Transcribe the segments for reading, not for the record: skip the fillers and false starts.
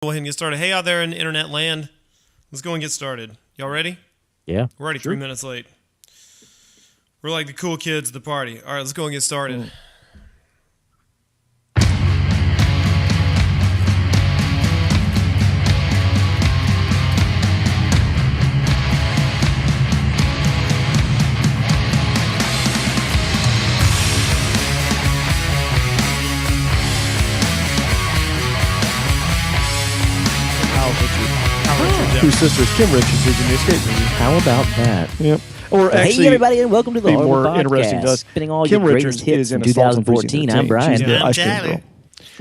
Go ahead and get started. Hey, out there in internet land, let's go and get started. Y'all ready? Yeah. We're already 3 minutes late. We're like the cool kids at the party. All right, let's go and get started. Whose sisters Kim Richards is in the escape movie. How about that? Yep. Or actually, hey everybody, and welcome to the be HorrorBull more Podcast. interesting to us. Spinning all Kim your Richards greatest hits is in in Assault on 2014. I'm Brian. She's the I'm ice cream Charlie. girl.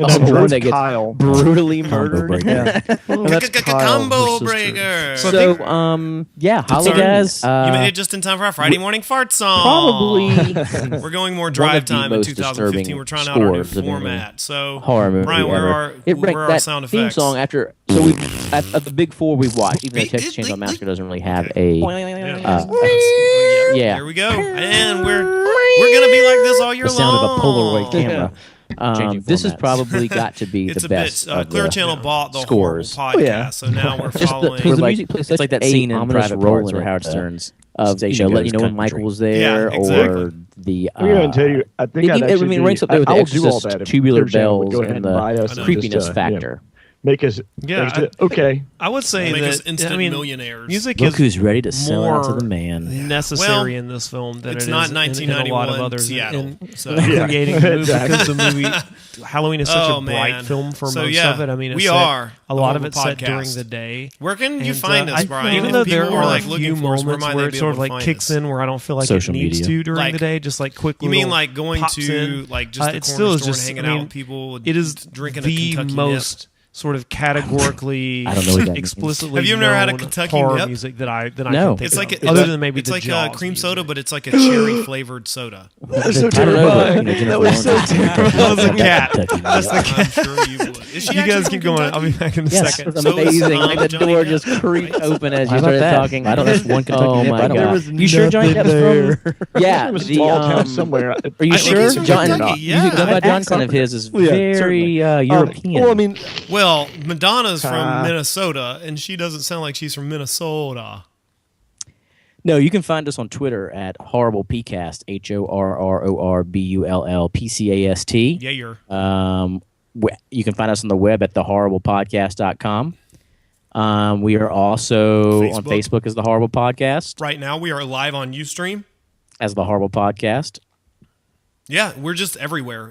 And that's the one that gets Kyle. brutally Combo murdered. breaker. Yeah. And that's Kyle, Combo her sister. breaker. So, yeah, holly guys. You made it just in time for our Friday morning fart song. Probably. We're going more One drive of the time in most 2015. disturbing We're trying out our new scores of any format. So, horror movie Brian, where ever. are ranked our that sound theme effects? song after. So we of the big four we've watched, even though Texas Chainsaw Massacre doesn't really have a. Yeah. There we go. And we're gonna be like this all year The sound long. of a Polaroid camera. This has formats. probably got to be It's the a best. bit. Of Clear the Channel bought the scores. HorrorBull podcast, Oh, yeah. so now we're Just following. because the like- music plays it's such like that a scene in ominous Private role Parts in where it, Howard Stern's of station letting you know goes when Michael's country. there, Yeah, exactly. or the. I'm going to tell you, I think I'd actually it ranks up there with the I'll do all Exorcist, that if tubular Clear Channel would bells, go ahead and buy the us and creepiness just, factor. make us okay. I would say Make us that instant millionaires. music Look is who's ready to sell out to more the man. necessary Well, in this film than it's it not is in a lot of 1991 others. Seattle, In so. creating the movie, Exactly. because the movie Halloween is such Oh, a bright man. film for So, most yeah, of it. I mean, it's we set- are a lot the of it's HorrorBull set during Podcast. the day. Where can you And, find us, Brian? Even If though people there are are like a looking few for us, where moments might where they it be sort able of to like find kicks us? in, where I don't feel like Social it needs media. to during Like- the day, just like quick. You mean little like going pops to in. like just the It corner still is store just. and hanging I out mean, with people? it is drinking a the Kentucky most sort of categorically I don't know what that means. explicitly Have you ever had a known Kentucky horror Nip? music that I No. can think It's of. like other than maybe it's the like Jaws cream music. soda, but it's like a cherry flavored soda. That's so I don't know, but, terrifying. you know, Jennifer That was so Lawrence- terrifying. That was a cat. Kentucky That's Music. the I'm sure you would. Is she You actually guys from keep going. I'll Kentucky? be back in a Yes, second. it's So is, amazing. Like the Johnny door Depp. just creaked open as How you about started that? talking. I don't know. One Kentucky Nip. I don't my know. God. You sure Johnny nothing Depp's from? Yeah, It was a the small town somewhere. Are you I think sure? he's from John, Kentucky, yeah. Music done by I'd John ask Son of something. his is Yeah, very certainly. European. Well, I mean, Well, Madonna's from Ah. Minnesota, and she doesn't sound like she's from Minnesota. No, you can find us on Twitter at HorrorBull Podcast, HorrorBullPcast. Yeah, you're. You can find us on the web at thehorriblepodcast.com. We are also on Facebook. Facebook as The Horrible Podcast, Right now, we are live on Ustream. as The Horrible Podcast. Yeah, we're just everywhere.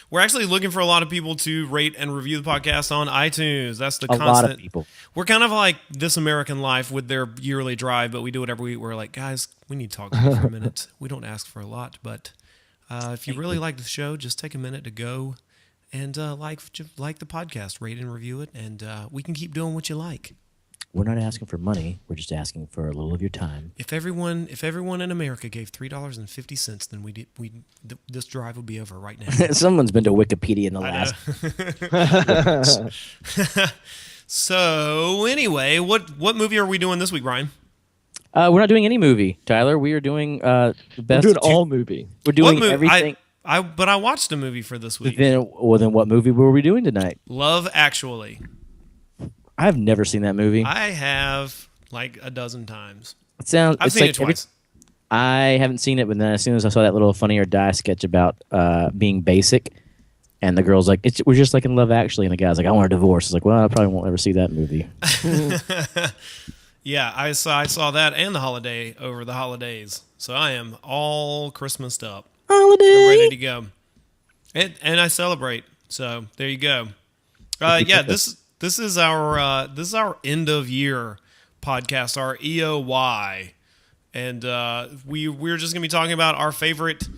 We're actually looking for a lot of people to rate and review the podcast on iTunes. That's the A constant. lot of people. We're kind of like This American Life with their yearly drive, but we do it every week. We're like, guys, we need to talk to you for a minute. We don't ask for a lot, but if you really like the show, just take a minute to go and like the podcast, rate and review it, and we can keep doing what you like. We're not asking for money. We're just asking for a little of your time. If everyone in America gave $3.50, then this drive would be over right now. Someone's been to Wikipedia in the last. So anyway, what movie are we doing this week, Brian? We're not doing any movie, Tyler. We are doing the we're best. doing all movie. We're doing What movie? everything. But I watched a movie for this week. Then what movie were we doing tonight? Love Actually. I've never seen that movie. I have like a dozen times. It sounds. I've it's seen like it twice. I haven't seen it, but then as soon as I saw that little Funny or Die sketch about being basic, and the girl's like, we're just like in Love Actually, and the guy's like, I want a divorce. It's like, well, I probably won't ever see that movie. Yeah, I saw that and over the holidays. So I am all Christmased up. Holiday. I'm ready to go. And I celebrate. So there you go. Yeah, this is our end of year podcast, our EOY. And we're just gonna be talking about our favorite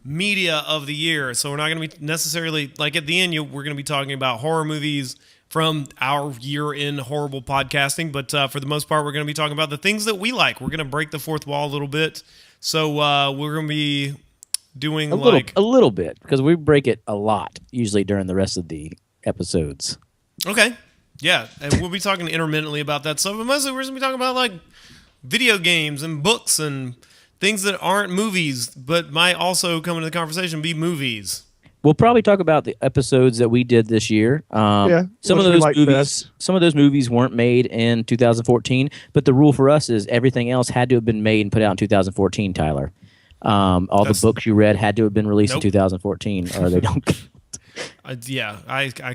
media of the year. So we're not gonna be necessarily like at the end we're gonna be talking about horror movies from our year in horrible podcasting, but for the most part we're gonna be talking about the things that we like. We're gonna break the fourth wall a little bit. So we're gonna be doing a little bit, because we break it a lot usually during the rest of the episodes. Okay. Yeah, and we'll be talking intermittently about that stuff, but mostly we're just gonna be talking about like video games and books and things that aren't movies, but might also come into the conversation be movies. We'll probably talk about the episodes that we did this year. Some of those movies weren't made in 2014, but the rule for us is everything else had to have been made and put out in 2014. Tyler, the books you read had to have been released in 2014, or they don't. I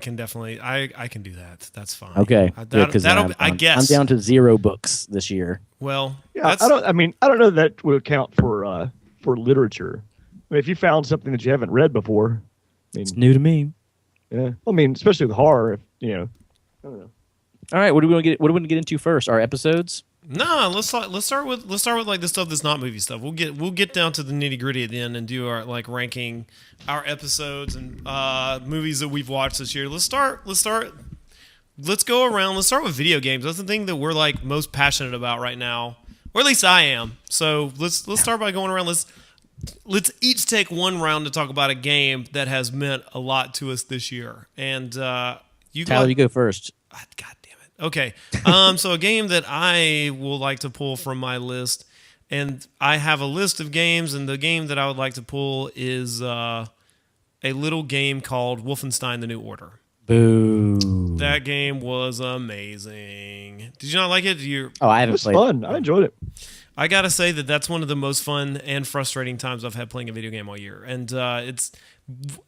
can definitely I can do that. That's fine. Okay, I guess I'm down to 0 books this year. Well, yeah, I don't know that would count for literature. I mean, if you found something that you haven't read before, it's new to me. Yeah, especially with horror. I don't know. All right, what are we going to get into first? Our episodes? No, let's start with like the stuff that's not movie stuff. We'll get down to the nitty gritty at the end and do our like ranking our episodes and movies that we've watched this year. Let's go around. Let's start with video games. That's the thing that we're like most passionate about right now, or at least I am. So let's start by going around. Let's each take one round to talk about a game that has meant a lot to us this year. And Tyler, you go first. God damn it. Okay. So a game that I will like to pull from my list, and I have a list of games, and the game that I would like to pull is a little game called Wolfenstein: The New Order. Boo. That game was amazing. Did you not like it? I haven't played it. It was fun. I enjoyed it. I gotta say that's one of the most fun and frustrating times I've had playing a video game all year. And it's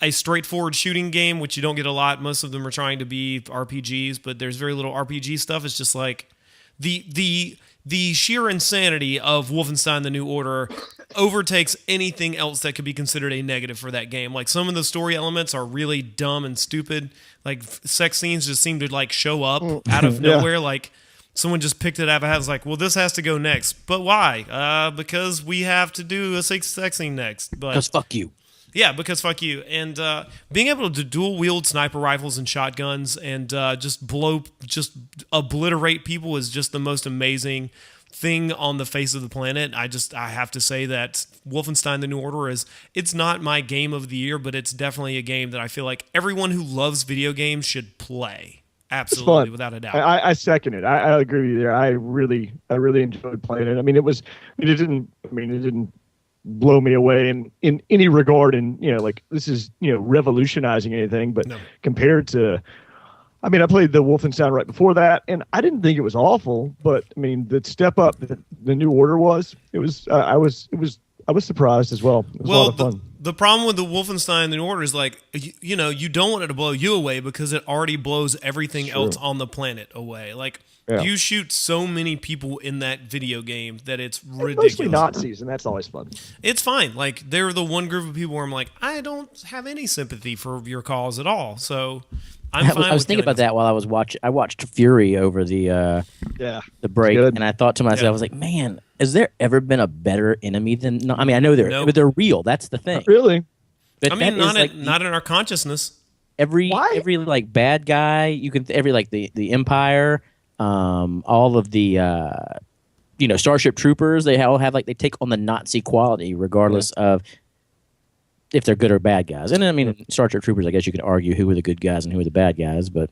a straightforward shooting game, which you don't get a lot. Most of them are trying to be RPGs, but there's very little RPG stuff. It's just like the sheer insanity of Wolfenstein: The New Order overtakes anything else that could be considered a negative for that game. Like some of the story elements are really dumb and stupid. Like sex scenes just seem to like show up out of nowhere. Like someone just picked it out of a hat. It's like, well, this has to go next. But why? Because we have to do a sex scene next. Because fuck you. Yeah, because fuck you. And being able to dual wield sniper rifles and shotguns and just obliterate people is just the most amazing thing on the face of the planet. I have to say that Wolfenstein: The New Order it's not my game of the year, but it's definitely a game that I feel like everyone who loves video games should play. Absolutely, without a doubt. I second it. I agree with you there. I really enjoyed playing it. I mean, it didn't blow me away in any regard, and like this is revolutionizing anything, but compared to, I mean, I played the Wolfenstein right before that, and I didn't think it was awful, but I mean, the step up that the New Order was I was surprised as well. It was a lot of fun. The problem with the Wolfenstein: The New Order is like, you don't want it to blow you away because it already blows everything else on the planet away. Like, you shoot so many people in that video game that it's ridiculous. Mostly Nazis, and that's always fun. It's fine. Like, they're the one group of people where I'm like, I don't have any sympathy for your cause at all. So I'm fine. I was thinking about that while I was watching. I watched Fury over the break, and I thought to myself, I was like, man, has there ever been a better enemy than? No, I mean, I know but they're real. That's the thing. Not really. But I mean, not in our consciousness. Every like bad guy the Empire, all of the Starship Troopers, they all have they take on the Nazi quality regardless of if they're good or bad guys. And I mean, Starship Troopers, I guess you could argue who were the good guys and who were the bad guys, but.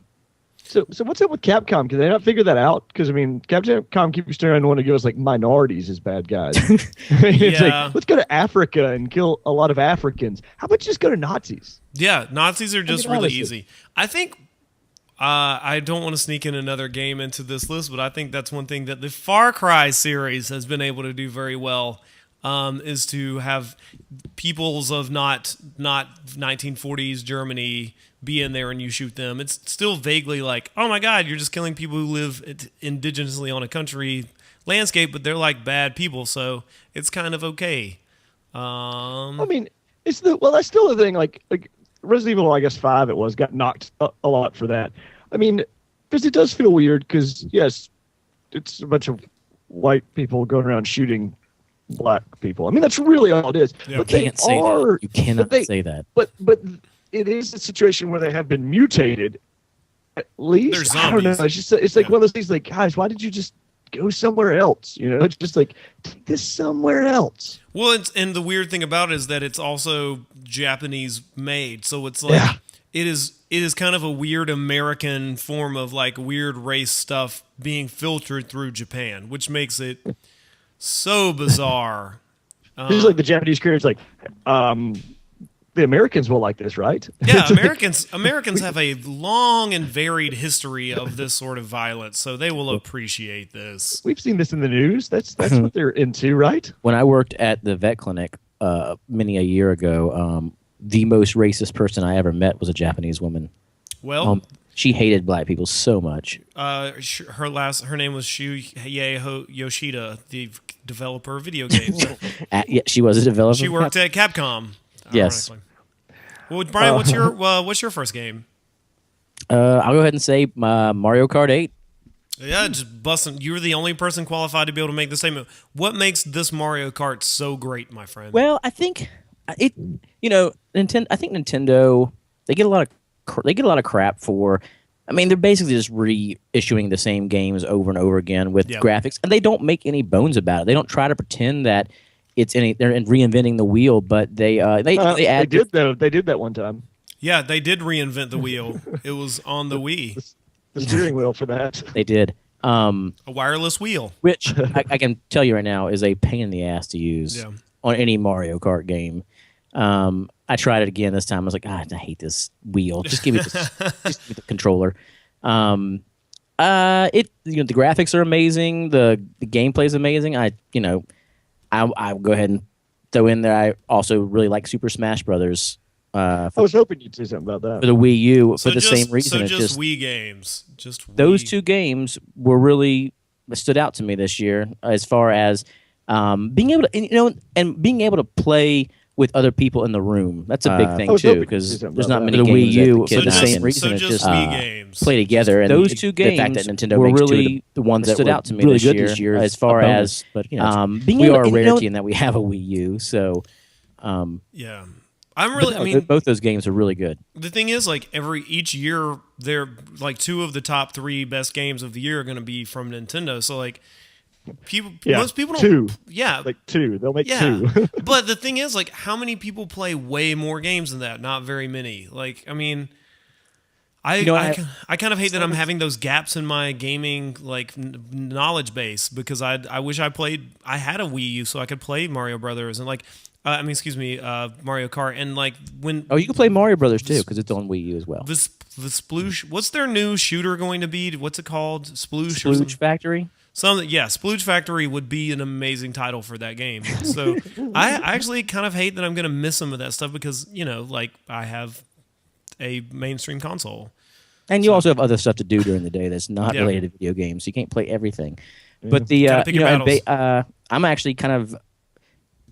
So what's up with Capcom? Can they not figure that out? Because I mean, Capcom keeps trying to want to give us minorities as bad guys. It's like, let's go to Africa and kill a lot of Africans. How about just go to Nazis? Yeah, Nazis are just really easy. I think I don't want to sneak in another game into this list, but I think that's one thing that the Far Cry series has been able to do very well. Is to have peoples of not 1940s Germany be in there and you shoot them. It's still vaguely like, oh my God, you're just killing people who live indigenously on a country landscape, but they're like bad people, so it's kind of okay. I mean, that's still the thing. Like Resident Evil, I guess 5 got knocked a lot for that. I mean, because it does feel weird. Because yes, it's a bunch of white people going around shooting black people. I mean, that's really all it is. Yeah. But you cannot say that. But it is a situation where they have been mutated. At least they're zombies. I don't know. It's like one of those things. Like, guys, why did you just go somewhere else? It's just like, take this somewhere else. Well, and the weird thing about it is that it's also Japanese made, so it's like it is kind of a weird American form of weird race stuff being filtered through Japan, which makes it so bizarre. This is like the Japanese creators, the Americans will like this, right? Yeah, Americans have a long and varied history of this sort of violence, so they will appreciate this. We've seen this in the news. That's what they're into, right? When I worked at the vet clinic many a year ago, the most racist person I ever met was a Japanese woman. Well, she hated black people so much. Her name was Shuhei Yoshida, the developer of video games. Yeah, she was a developer. She worked at Capcom. Yes. Well, Brian, what's your first game? I'll go ahead and say Mario Kart 8. Yeah, just busting. You were the only person qualified to be able to make the statement. What makes this Mario Kart so great, my friend? Well, I think it. Nintendo. I think Nintendo. They get a lot of crap for. I mean, they're basically just reissuing the same games over and over again with graphics, and they don't make any bones about it. They don't try to pretend that they're reinventing the wheel, but they add. They did though. They did that one time. Yeah, they did reinvent the wheel. It was on the Wii. The steering wheel for that. They did. A wireless wheel, which I can tell you right now is a pain in the ass to use on any Mario Kart game. I tried it again this time. I was like, I hate this wheel. Just give me the controller. The graphics are amazing. The gameplay is amazing. I'll go ahead and throw in there. I also really like Super Smash Brothers. I was hoping you'd say something about that. For the Wii U, for the same reason. So just Wii games. Just Wii. Those two games were really stood out to me this year as far as being able to, and being able to play with other people in the room. That's a big thing too, because there's not many games Wii U that for the same reason. So just Wii games. Play together. And those two games the fact that Nintendo were makes really the ones that stood were out to me really this good year as far as but we are a rarity in that we have a Wii U. So yeah. I'm really. I mean, both those games are really good. The thing is, like each year, they're like two of the top three best games of the year are going to be from Nintendo. So like, most people don't. Two. Yeah, like two. They'll make two. But the thing is, like, how many people play way more games than that? Not very many. Like, I mean, I kind of hate that I'm having those gaps in my gaming like knowledge base because I wish I had a Wii U so I could play Mario Brothers and like. Mario Kart, and like when you can play Mario Brothers too because it's on Wii U as well. The Sploosh, what's their new shooter going to be? What's it called? Sploosh Factory. Sploosh Factory would be an amazing title for that game. So I actually kind of hate that I'm going to miss some of that stuff because like I have a mainstream console, and you also have other stuff to do during the day that's not related to video games. So you can't play everything. But I'm actually kind of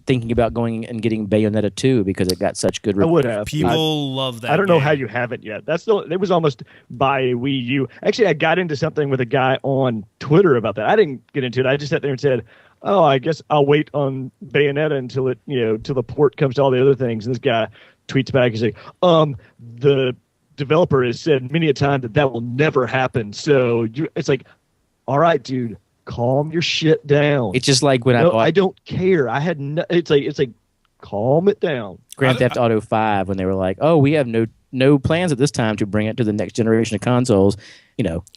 thinking about going and getting Bayonetta 2 because it got such good reviews. I would have. People love that. I don't know how you haven't yet. It was almost by a Wii U. Actually, I got into something with a guy on Twitter about that. I didn't get into it. I just sat there and said, "Oh, I guess I'll wait on Bayonetta until till the port comes to all the other things." And this guy tweets back and says, the developer has said many a time that will never happen. So it's like, all right, dude. Calm your shit down. It's just like when I don't care. I had it's like calm it down. Grand Theft Auto 5 when they were like, "Oh, we have no plans at this time to bring it to the next generation of consoles."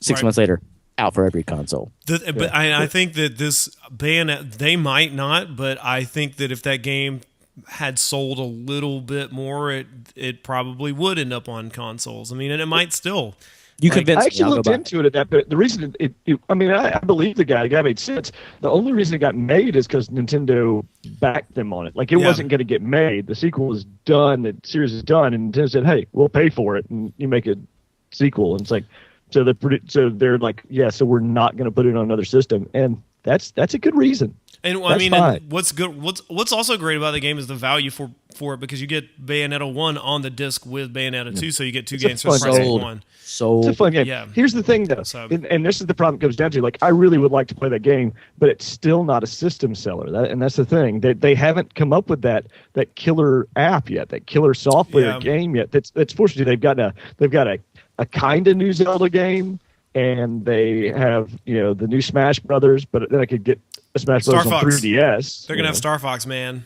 6 months later, out for every console. But I think that this Bayonetta, they might not, but I think that if that game had sold a little bit more, it probably would end up on consoles. I mean, and it might still. You convinced me. I actually looked into it at that, but the reason I believe the guy made sense. The only reason it got made is because Nintendo backed them on it. Like it wasn't going to get made. The sequel is done. The series is done, and Nintendo said, "Hey, we'll pay for it, and you make a sequel." And it's like, so they're like, "Yeah, so we're not going to put it on another system," and that's a good reason. And and what's good? What's also great about the game is the value for it because you get Bayonetta 1 on the disc with Bayonetta 2, so you get two games for the price of one. It's a fun game. Yeah. Here's the thing, though, and this is the problem it comes down to. Like, I really would like to play that game, but it's still not a system seller. And that's the thing. They haven't come up with that killer app yet, that killer software game yet. That's fortunately they've got a kind of new Zelda game, and they have the new Smash Brothers, but then I could get a Smash Brothers on 3DS. They're gonna have Star Fox, man.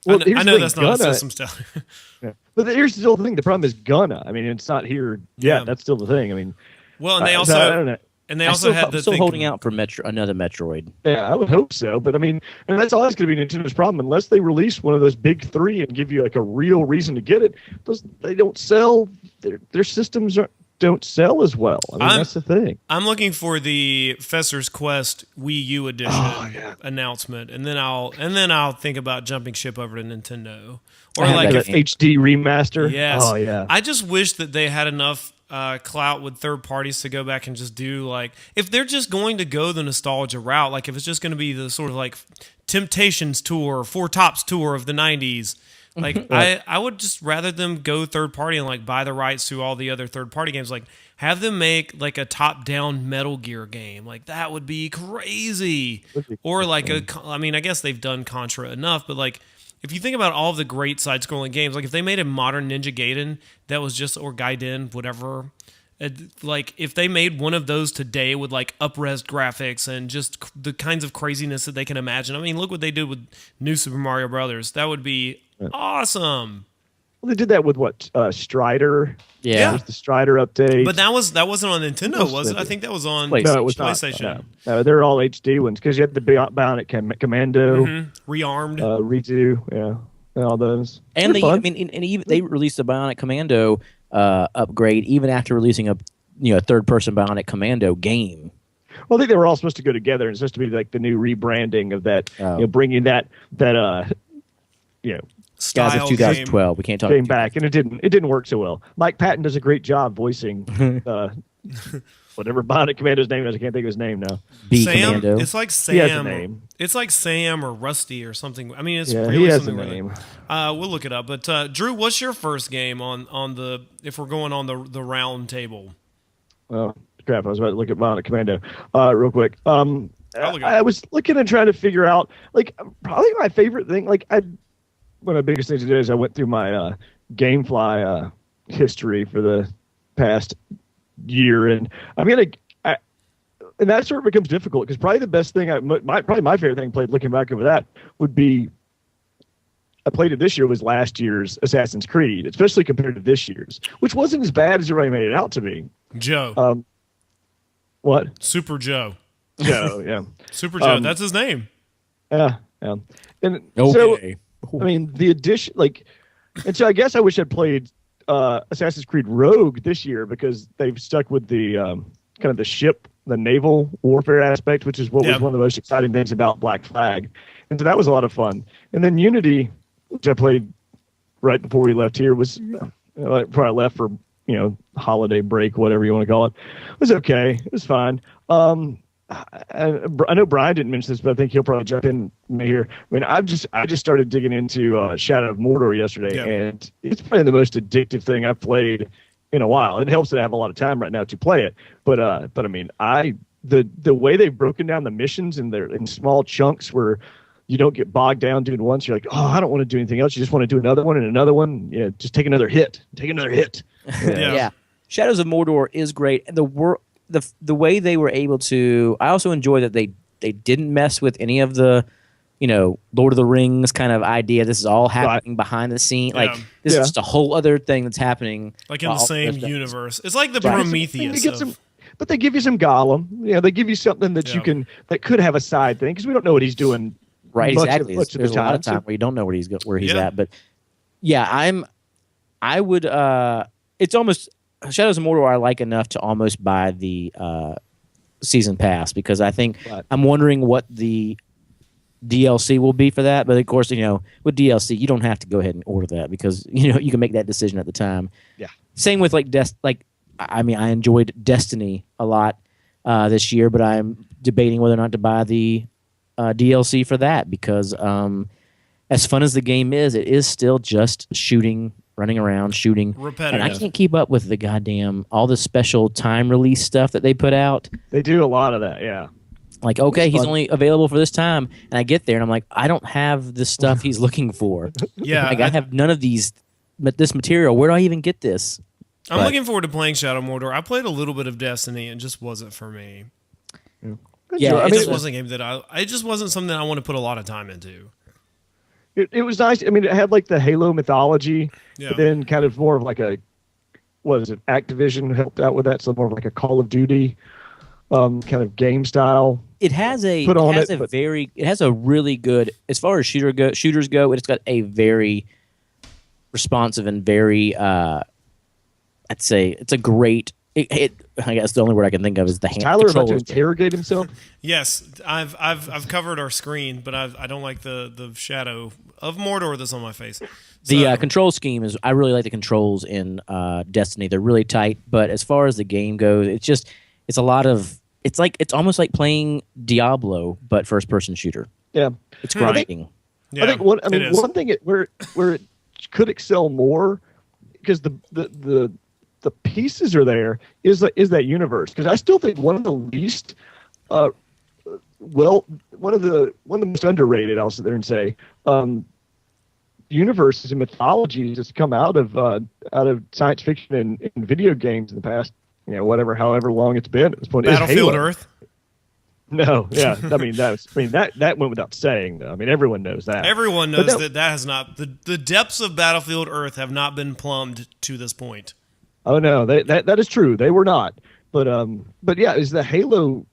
Well, I know that's not a system seller. But here's the thing. The problem is gonna. I mean, it's not here yet. Yeah. That's still the thing. I mean, well, and they also And they I'm also had I'm the still thing holding out for another Metroid. Yeah, I would hope so. But I mean, and that's always going to be Nintendo's problem unless they release one of those big three and give you like a real reason to get it. They don't sell. Their systems don't sell as well. I mean, that's the thing. I'm looking for the Fesser's Quest Wii U edition announcement, and then I'll think about jumping ship over to Nintendo or like that HD remaster. Yes. Oh yeah. I just wish that they had enough clout with third parties to go back and just do like if they're just going to go the nostalgia route, like if it's just going to be the sort of like Temptations tour, Four Tops tour of the 90s. Like I would just rather them go third party and like buy the rights to all the other third party games. Like have them make like a top down Metal Gear game. Like that would be crazy. Or like I mean, I guess they've done Contra enough, but like if you think about all of the great side scrolling games, like if they made a modern Ninja Gaiden that was just or Gaiden, whatever. Like if they made one of those today with like up-res graphics and just the kinds of craziness that they can imagine. I mean, look what they did with New Super Mario Brothers. That would be awesome. Well, they did that with Strider. Yeah. There's the Strider update. But that wasn't on Nintendo, was it? I think that was on No, it was PlayStation. not. No, they're all HD ones because you had the Bionic Commando, Rearmed. Redo, yeah, and all those. And They're fun. and even they released the Bionic Commando upgrade even after releasing a third-person Bionic Commando game. Well, I think they were all supposed to go together. It's supposed to be like the new rebranding of that, bringing that Guys, it's 2012. We can't talk. Came back, and it didn't work so well. Mike Patton does a great job voicing whatever Bionic Commando's name is. I can't think of his name now. Sam. Commando. It's like Sam. He has a name. It's like Sam or Rusty or something. I mean, it's Yeah, really he has a something name. We'll look it up. But Drew, what's your first game on the if we're going on the round table? Oh crap! I was about to look at Bionic Commando real quick. I'll look it up. I was looking and trying to figure out like probably my favorite thing. Like one of the biggest things to do is I went through my GameFly history for the past year, and and that sort of becomes difficult because probably the best thing, probably my favorite thing played looking back over that would be I played it this year was last year's Assassin's Creed, especially compared to this year's, which wasn't as bad as everybody made it out to be. Joe. What? Super Joe. Joe, yeah. Super Joe. That's his name. Yeah. And Okay. so, I mean, the addition, and so I guess I wish I'd played Assassin's Creed Rogue this year because they've stuck with the kind of the naval warfare aspect, which is what was one of the most exciting things about Black Flag. And so that was a lot of fun. And then Unity, which I played right before we left here, was before I left for, holiday break, whatever you want to call it, was okay. It was fine. I know Brian didn't mention this, but I think he'll probably jump in here. I mean, I just started digging into Shadow of Mordor yesterday, and it's probably the most addictive thing I've played in a while. It helps that I have a lot of time right now to play it, but I mean, the way they've broken down the missions in small chunks where you don't get bogged down doing once. You're like, oh, I don't want to do anything else. You just want to do another one and another one. Yeah, just take another hit. Yeah. Shadows of Mordor is great, and the way they were able to, I also enjoy that they didn't mess with any of the, Lord of the Rings kind of idea. This is all happening behind the scene. Like this is just a whole other thing that's happening. Like in the same universe. It's like the Prometheus. But they give you some Gollum. They give you something that that could have a side thing because we don't know what he's doing. Right, exactly. Much There's of the a lot time. of time where you don't know where he's at. But yeah, I would. It's almost Shadows of Mordor I like enough to almost buy the season pass because I think I'm wondering what the DLC will be for that. But of course, with DLC you don't have to go ahead and order that because you can make that decision at the time. Yeah. Same with I enjoyed Destiny a lot this year, but I'm debating whether or not to buy the DLC for that because as fun as the game is, it is still just shooting. Running around, shooting. Repetitive. And I can't keep up with the all the special time release stuff that they put out. They do a lot of that, yeah. Like, okay, he's only available for this time. And I get there and I'm like, I don't have the stuff he's looking for. Yeah. I have none of this material. Where do I even get this? I'm looking forward to playing Shadow of Mordor. I played a little bit of Destiny and just wasn't for me. Yeah, it just wasn't a game that it just wasn't something I want to put a lot of time into. It was nice. I mean, it had like the Halo mythology, but then kind of more of like Activision helped out with that, so more of like a Call of Duty kind of game style. It has a Put on it has it, a but- very it has a really good, as far as shooters go. It's got a very responsive and very I'd say it's a great. I guess the only word I can think of is the hand. Tyler about to controls. interrogate himself. Yes, I've covered our screen, but I don't like the shadow of Mordor that's on my face. The So- control scheme is. I really like the controls in Destiny. They're really tight, but as far as the game goes, it's a lot of. It's almost like playing Diablo, but first person shooter. Yeah, It's I think- grinding. yeah, I think one. I mean, it is. one thing where it could excel more, because the pieces are there, is that universe. Because I still think one of the least, one of the most underrated. I'll sit there and say, universes and mythologies that's come out of science fiction and video games in the past. However long it's been at this point. is Battlefield Halo. Earth. No, yeah. I mean, that went without saying, though. I mean, everyone knows that. Everyone But knows no- that has not the depths of Battlefield Earth have not been plumbed to this point. Oh no, that is true. They were not. But yeah, is the Halo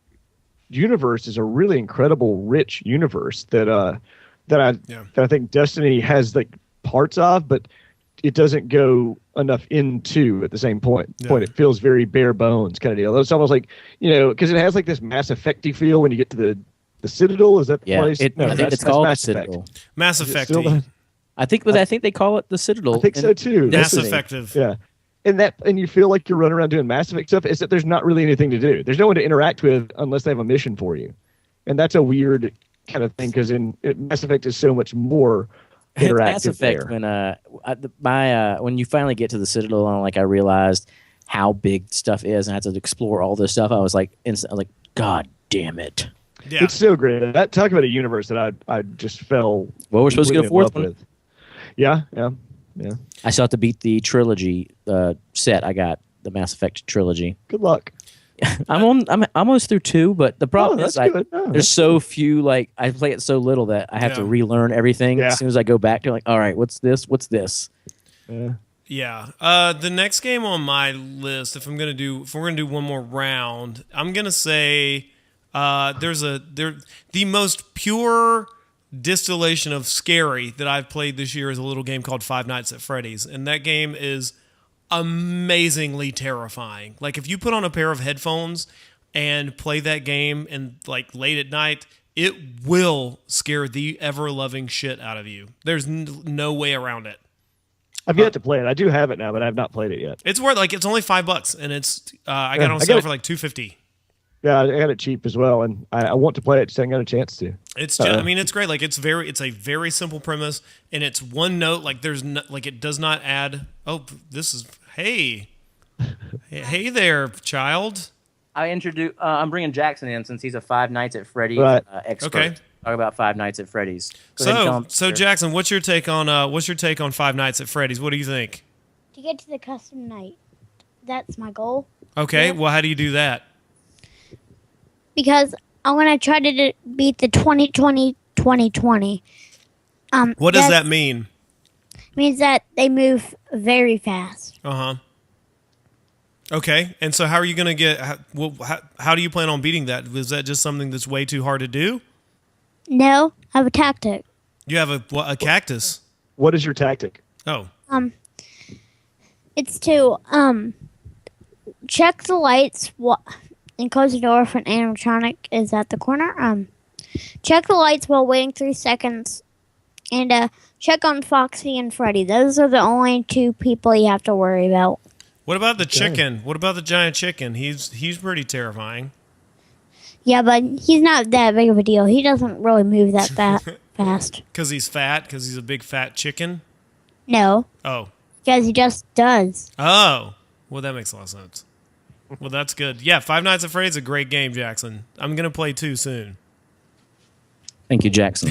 universe is a really incredible, rich universe that I think Destiny has like parts of, but it doesn't go enough into at the same point. Yeah. It feels very bare bones kind of deal. It's almost like, because it has like this Mass Effect-y feel when you get to the Citadel. Is that the Yeah, place? I think that's it's called the Mass Effect. Citadel. Mass Is it Effect. still the- I think they call it the Citadel. I think so too. Mass Destiny. Effective. Yeah. And you feel like you're running around doing Mass Effect stuff, is that there's not really anything to do. There's no one to interact with unless they have a mission for you. And that's a weird kind of thing, because Mass Effect is so much more interactive Mass Effect, there. when you finally get to the Citadel, and I realized how big stuff is, and I had to explore all this stuff. I was like, God damn it! Yeah. It's so great. Talk about a universe that I just fell. Well, we're supposed to get a completely in fourth love one. with. Yeah. I still have to beat the trilogy set. I got the Mass Effect trilogy. Good luck. I'm almost through 2, but the problem that's is good. Oh, there's that's so few. I play it so little that I have to Yeah. relearn everything. Yeah. As soon as I go back to all right, what's this? What's this? Yeah. Yeah. The next game on my list, if we're gonna do one more round, I'm gonna say the most pure distillation of scary that I've played this year is a little game called Five Nights at Freddy's, and that game is amazingly terrifying. Like, if you put on a pair of headphones and play that game and late at night, it will scare the ever-loving shit out of you. There's no way around it. I've yet to play it. I do have it now, but I have not played it yet. It's worth it's only $5, and it's I got it on I sale got it. for $250. Yeah, I got it cheap as well, and I want to play it. Just haven't got a chance to. It's just, I mean, it's great. It's a very simple premise, and it's one note. There's no, it does not add. Oh, this is hey there, child. I'm bringing Jackson in since he's a Five Nights at Freddy's Right. expert. Okay. Talk about Five Nights at Freddy's. Go ahead and tell him, So sir. Jackson, what's your take on Five Nights at Freddy's? What do you think? To get to the custom night. That's my goal. Okay, Yeah. well, how do you do that? Because I want to try to beat the 2020. What does that mean? Means that they move very fast. Okay, and so how are you going to get? How do you plan on beating that? Is that just something that's way too hard to do? No, I have a tactic. You have a cactus. What is your tactic? Oh, It's to check the lights and close the door if an animatronic is at the corner. Check the lights while waiting 3 seconds, and check on Foxy and Freddy. Those are the only 2 people you have to worry about. what about the chicken? What about the giant chicken? He's pretty terrifying. Yeah, but he's not that big of a deal. He doesn't really move that fast. Because he's fat. Because he's a big fat chicken. No, Oh, because he just does. well, that makes a lot of sense. Well, that's good. Yeah, Five Nights at Freddy's is a great game, Jackson. I'm gonna play 2 soon. Thank you, Jackson.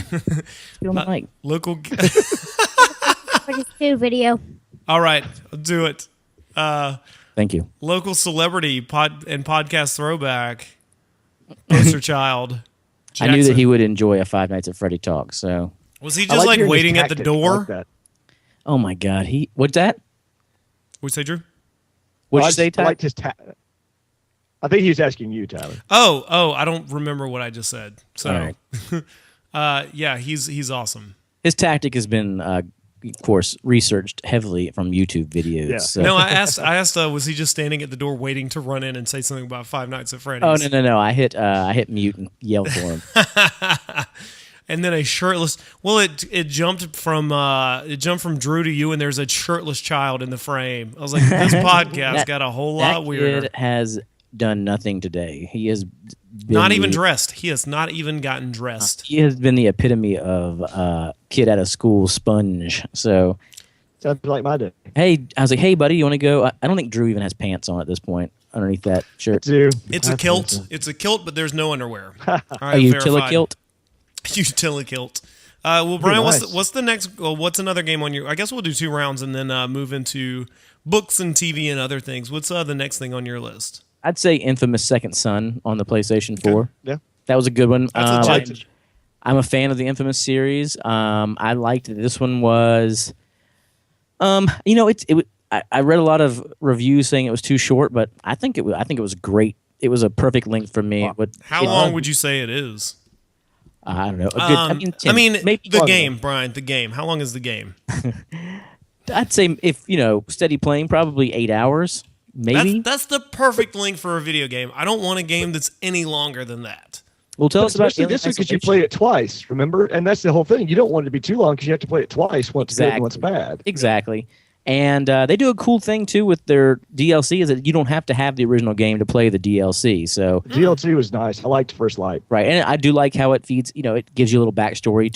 Feel my mic. Local. Freddy's 2 video. All right, I'll do it. Thank you. Local celebrity podcast throwback. Poster child. I knew that Jackson. he would enjoy a Five Nights at Freddy talk. So, Was he I just hearing his waiting at the tactic. I door? like that. oh my God, what's that? What'd you say, Drew? What'd I you say, just- I Ty? liked his I think he's asking you, Tyler. Oh, I don't remember what I just said. So, All right. yeah, he's awesome. His tactic has been, of course, researched heavily from YouTube videos. Yeah. So. No, I asked, was he just standing at the door waiting to run in and say something about Five Nights at Freddy's? Oh no! I hit mute and yelled for him. And then a shirtless. Well, it jumped from Drew to you, and there's a shirtless child in the frame. I was like, this podcast got a whole lot weirder. That kid has done nothing today. He has been Not even dressed. He has not even gotten dressed. He has been the epitome of kid out of school sponge. So, Sounds like my day. hey, I was like, hey, buddy, you want to go? I don't think Drew even has pants on at this point underneath that shirt. Dude, It's a kilt. It's a kilt, but there's no underwear. All right, Are you verified. kilt? Utila kilt. Well, Brian, nice. what's the next? What's another game on your? I guess we'll do 2 rounds and then move into books and TV and other things. What's the next thing on your list? I'd say Infamous Second Son on the PlayStation 4. Yeah. That was a good one. That's a change. I'm a fan of the Infamous series. I liked that this one was, I read a lot of reviews saying it was too short, but I think it was great. It was a perfect length for me. How long would you say it is? I don't know. A good, 10, maybe the 12. game, Brian. The game. How long is the game? I'd say if steady playing, probably 8 hours. Maybe. That's the perfect length for a video game. I don't want a game that's any longer than that. Well, tell us about especially this one because you Isolation. played it twice, remember? And that's the whole thing. You don't want it to be too long because you have to play it twice. Once good and once bad. Exactly. And they do a cool thing too with their DLC is that you don't have to have the original game to play the DLC. So DLC was nice. I liked First Light. right, and I do like how it feeds. It gives you a little backstory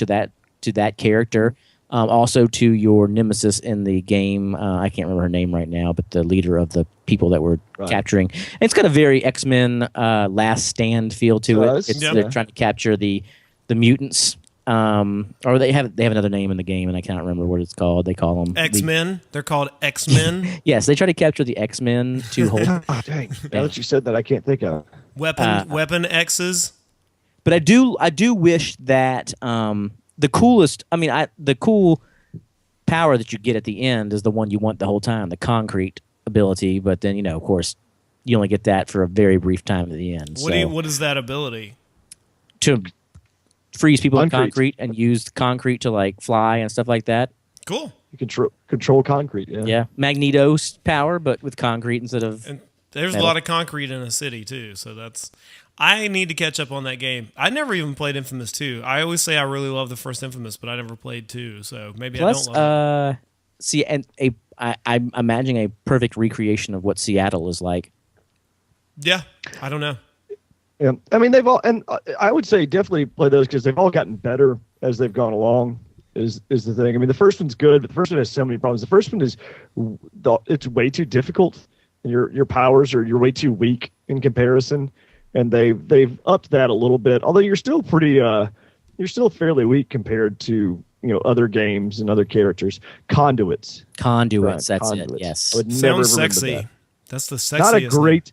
to that character. Also to your nemesis in the game. I can't remember her name right now, but the leader of the people that we're capturing. And it's got a very X-Men Last Stand feel to it. They're trying to capture the mutants. Or they have another name in the game, and I can't remember what it's called. They call them X-Men. They're called X-Men. Yes, they try to capture the X-Men to hold. Oh, dang. Now that you said that, I can't think of it. Weapon X's. But I do wish that the cool power that you get at the end is the one you want the whole time, the concrete ability. But then of course, you only get that for a very brief time at the end. What is that ability? To freeze people in concrete and use concrete to like fly and stuff like that. Cool. You control concrete. Yeah, Magneto's power, but with concrete instead of. And there's metal. a lot of concrete in a city too, so that's. I need to catch up on that game. I never even played Infamous 2. I always say I really love the first Infamous, but I never played 2, so maybe Plus, I don't love it. See, and I'm imagining a perfect recreation of what Seattle is like. Yeah, I don't know. Yeah, I mean they've all, and I would say definitely play those because they've all gotten better as they've gone along. Is the thing. I mean the first one's good, but the first one has so many problems. The first one is it's way too difficult, and your powers you're way too weak in comparison. And they've upped that a little bit, although you're still you're still fairly weak compared to other games and other characters. Conduits. Conduits. Right, That's Conduits. it. Yes. I would never Sounds remember sexy. that. That's the sexiest.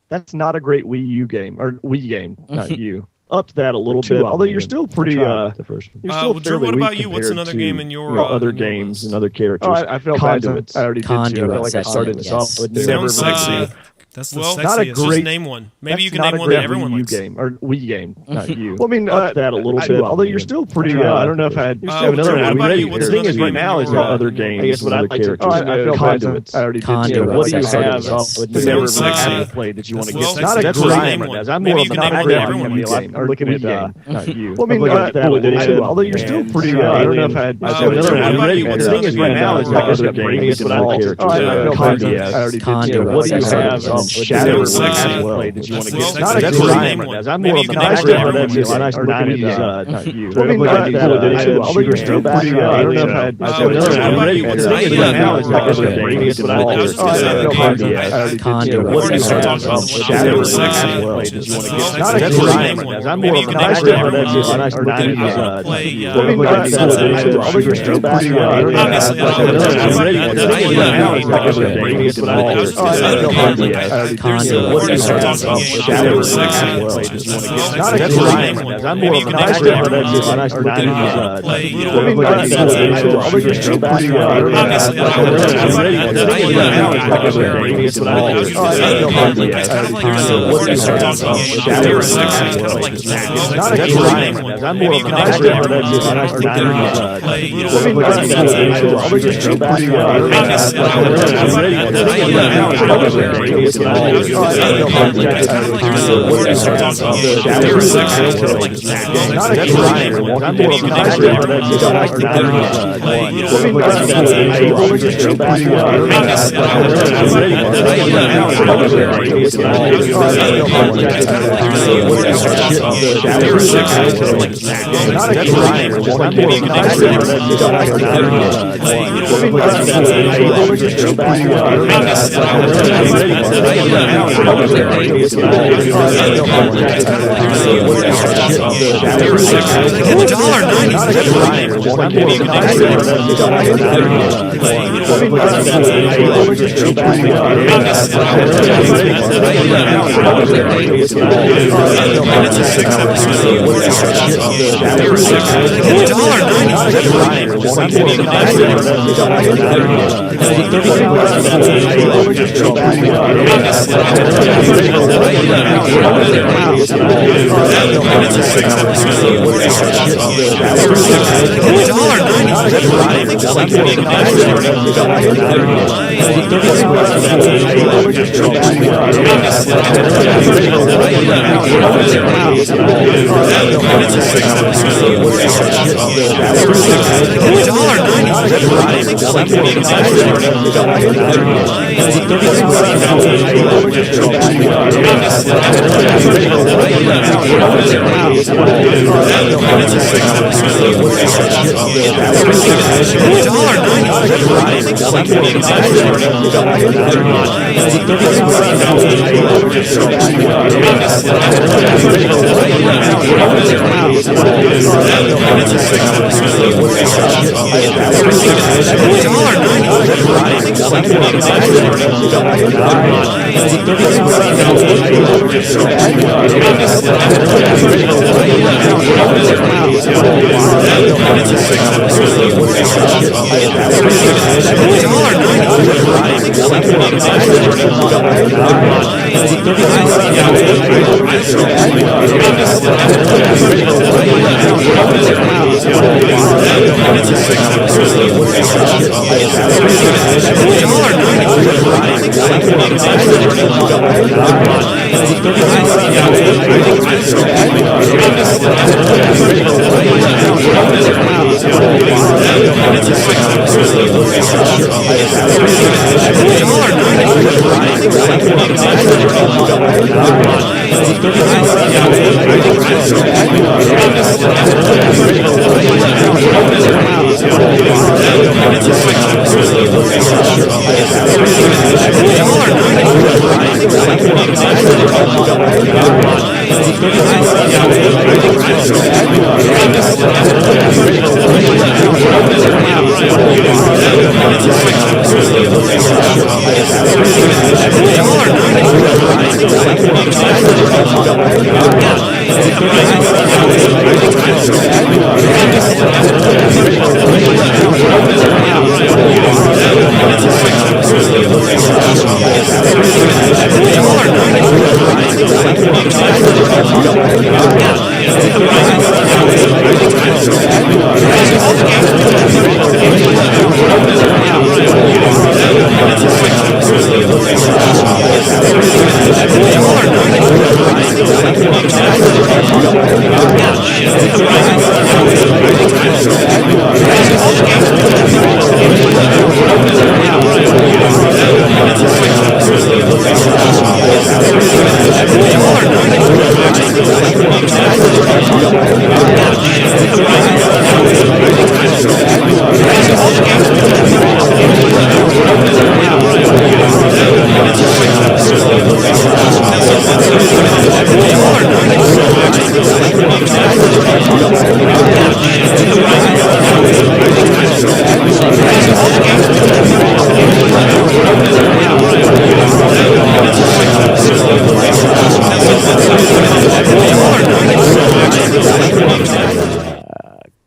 That's not a great Wii U game or Wii game, not you. Upped that a little bit, although you're still pretty. The first one. You're still Drew, fairly what weak about you? What's compared another to, game in your other in your games list? and other characters? I felt Conduits. bad. I already did too. I felt like I started this off. Would never Sounds remember sexy. that. That's the Not a sexiest. Just great- name one. Maybe you That's can not name a one that great everyone Wii U likes. game or Wii game, not you. Well, I mean, Up that a little bit, although you're still pretty. I don't know if I had. You Uh, still have another Drew, what one. about Ready? you? What's The thing another is, game right in now is your, other uh, games. I guess what and I'd other like to- characters. I feel bad. Conduits. I already did. Conduits. What do you That's have? sexy. Would That's never sexy. have played that you want to That's get. well Not a sexy. great Just game. name one. I'm Maybe more you of can a name one great that everyone Wii likes. game. I'm looking at not you. Well, I mean, I'm looking at that well, one. too. Although you're still And, pretty. I don't know alien. if I had. I I still have Drew, another what one. about you? The What's thing another is, right game now in is your, other uh, games and other characters. I feel bad. Conduits. I already did. Conduits. What do you That's have? sexy. Shadow Sounds sexy. as well that you want to Well, get. Not a that's great a game. name one. I'm Maybe more you of can a name nice one that game. everyone That's likes. nice. Or not Looking even, at not you. I mean, Looking at that. although you're still back. pretty. I I don't don't know know if I if had. I Drew, what about you? What's The thing is, another right game? now is not Other a great games. game. I was just gonna say other games. Conduits. What do you That's have? sexy. Shadow That's sexy. as well. Did you want to Well, get? Not a that's great a game. name one. I'm Maybe more you of a can name nice one that game. everyone That's likes. nice. I wanna play, Although you're still back. Obviously, I don't know. That's That's right. right. Right now is not a great game. I was just gonna say other games. there's Condo. we're gonna start Yes. talking Yes. again. Yes. Not a grind one. I'm more of a nice guy, but that's just a nice looking play.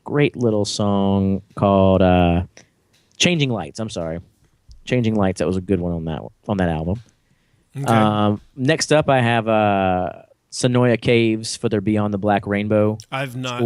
Great little song called "Changing Lights." I'm sorry, "Changing Lights." That was a good one on that album. Okay. Next up, I have Sonoya Caves for their "Beyond the Black Rainbow." I've not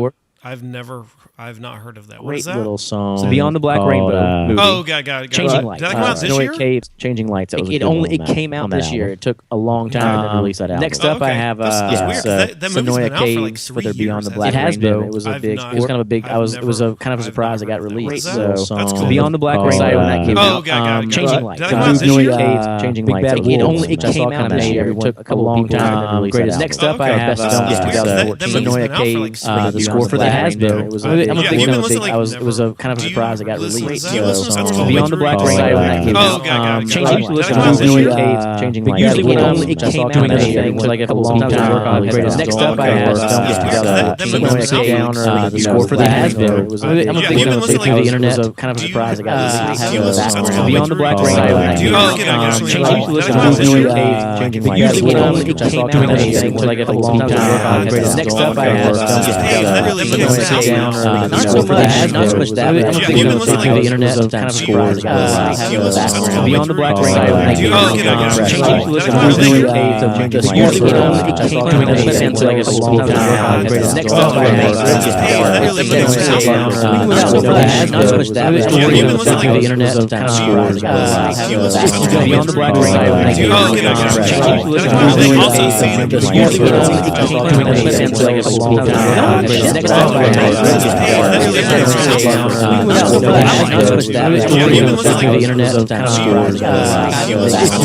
heard of that. What Great is that? little song. So "Beyond the Black Rainbow." movie. Oh, got it. Changing Lights. Did that come out this Sonoya year? Caves, "Changing Lights." That was It came out this year. It took a long time to release that album. Next up, I have That's weird, 'cause that movie's Sonoya been out for, like, Caves 3 for their "Beyond the years, Black hasn't Rainbow." it? It was a I've big. not- It was kind of a big. I've It was a never- kind of a I've surprise it never got heard of that. released. What is that? So That's cool. "Beyond the Black Rainbow" when that came Oh, out. got it. Changing Did Lights. that come out this year? Caves, Changing Big Lights. Bad It Wolves, only which I came saw out kinda this year. everyone- It took a long time to release that album. Next up, I have That's weird, 'cause that movie's Sonoya been out for, like, Caves, 3 the years. score for that has been. It was a big. Yeah, I'm you've thinking been it was listening, like, it was a kind of a Do you surprise it got listen to released. that? Do you listen to So, something called Beyond the Black Witchery? Rainbow when that came Oh, out. got it. Changing Did that Lights. come out this year? Changing But Lights. usually when Only it came out out this this year, year, like a couple long of time times work on Greatest it. Next up, I Okay. have That movie's Sonoya been out Caves, for, the score for that has been. It was a big. I'm Yeah, thinking you've been it was listening, through the like, internet. It was kind of a do you- surprise it got released. do you listen to something called Beyond the Black Witchery? Rainbow when that Do you- came oh, out. okay, I got you. Changing Did Lights. that come out this year? Changing But Lights. usually when Only it which I came saw out doing this it year, like a long time Yeah. ago. Next up, I have That really Sonoya is Caves, out. not so much, not so much that. I'm Yeah, thinking you've it been was listening, through the like, internet. It was kind of a surprise it got released. do you listen to something called Beyond the Black Witchery? Rainbow when that Do you- came oh, out. okay, I got you. Changing Did Lights. that come out this year? The score for that has been. Like a long time. Next up, I have That really is out. not so much, not so much that. Yeah, you've been listening, Through like, the internet. It was kind of a surprise it got released. do you listen to something called Beyond the Black Witchery? Rainbow when that Do you- came oh, out. okay, I got you. Changing Did that Lights. come out this year? Also seen The the score Witchery? for that has been. Like a long time. Next up, I have That really is out. not so much that. Yeah, you've been listening, Through like, the internet. It was kind of a surprise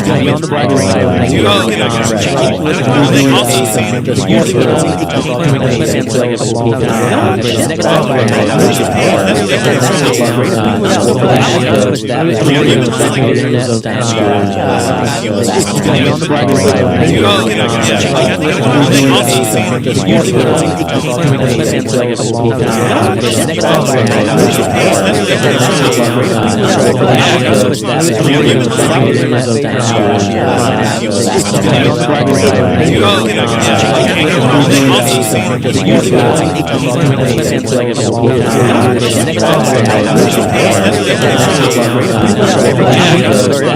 it got released. Beyond the Black Rainbow when that do came you- out. oh, okay, I got you. Changing Did Lights. that come out this year? Also seen the The score for that has been. Like a long time. Next up, I have That really is out. not so much that. Yeah, you've been listening, like, Through the internet. It was kind of a surprise it got released. Beyond the Black Rainbow when that do you- came oh, out. okay, I got you. Changing Lights. That come out this year? Also seen the The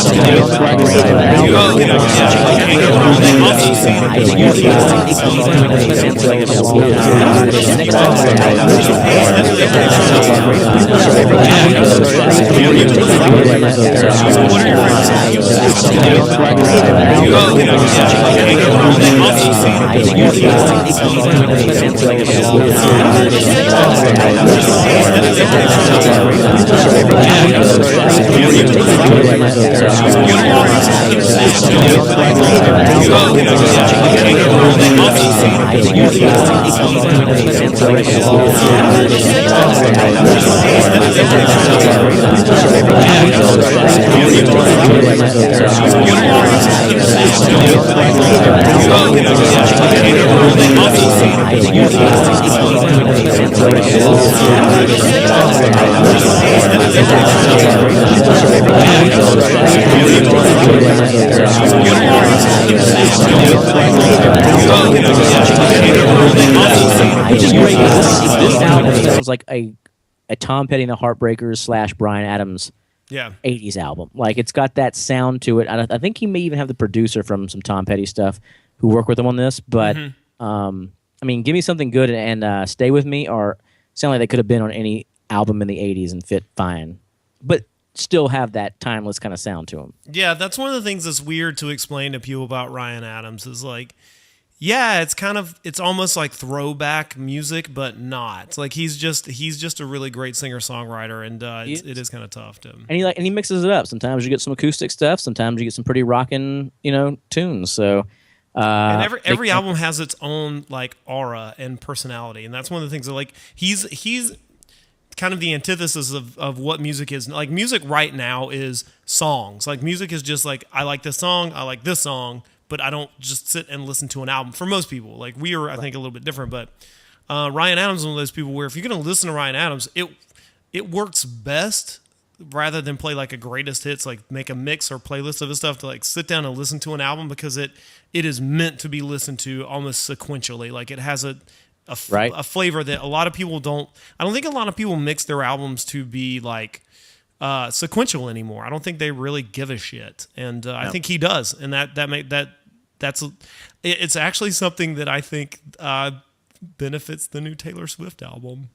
score for that has been. Like a long time. Next up, I have That really is out. not so much that. Yeah, you've been listening, like, Which is great. This album sounds like a Tom Petty and the Heartbreakers / Bryan Adams Yeah. 80s album. Like, it's got that sound to it. And I think he may even have the producer from some Tom Petty stuff who worked with him on this. But, I mean, Give Me Something Good and Stay With Me are sound like they could have been on any album in the 80s and fit fine. But still have that timeless kind of sound to them. Yeah, that's one of the things that's weird to explain to people about Ryan Adams is like, yeah, it's almost like throwback music, but not. It's like he's just a really great singer-songwriter, and it is kind of tough to him. And he mixes it up. Sometimes you get some acoustic stuff. Sometimes you get some pretty rockin', tunes. So, And every album has its own like aura and personality, and that's one of the things that like he's kind of the antithesis of what music is. Like music right now is songs. Like music is just like, I like this song, I like this song, but I don't just sit and listen to an album. For most people, like we are, I think, a little bit different. But Ryan Adams is one of those people where if you're going to listen to Ryan Adams, it works best rather than play like a greatest hits, like make a mix or playlist of his stuff, to like sit down and listen to an album, because it is meant to be listened to almost sequentially. Like it has a flavor that a lot of people don't. I don't think a lot of people mix their albums to be like sequential anymore. I don't think they really give a shit, and I think he does, and it's actually something that I think benefits the new Taylor Swift album.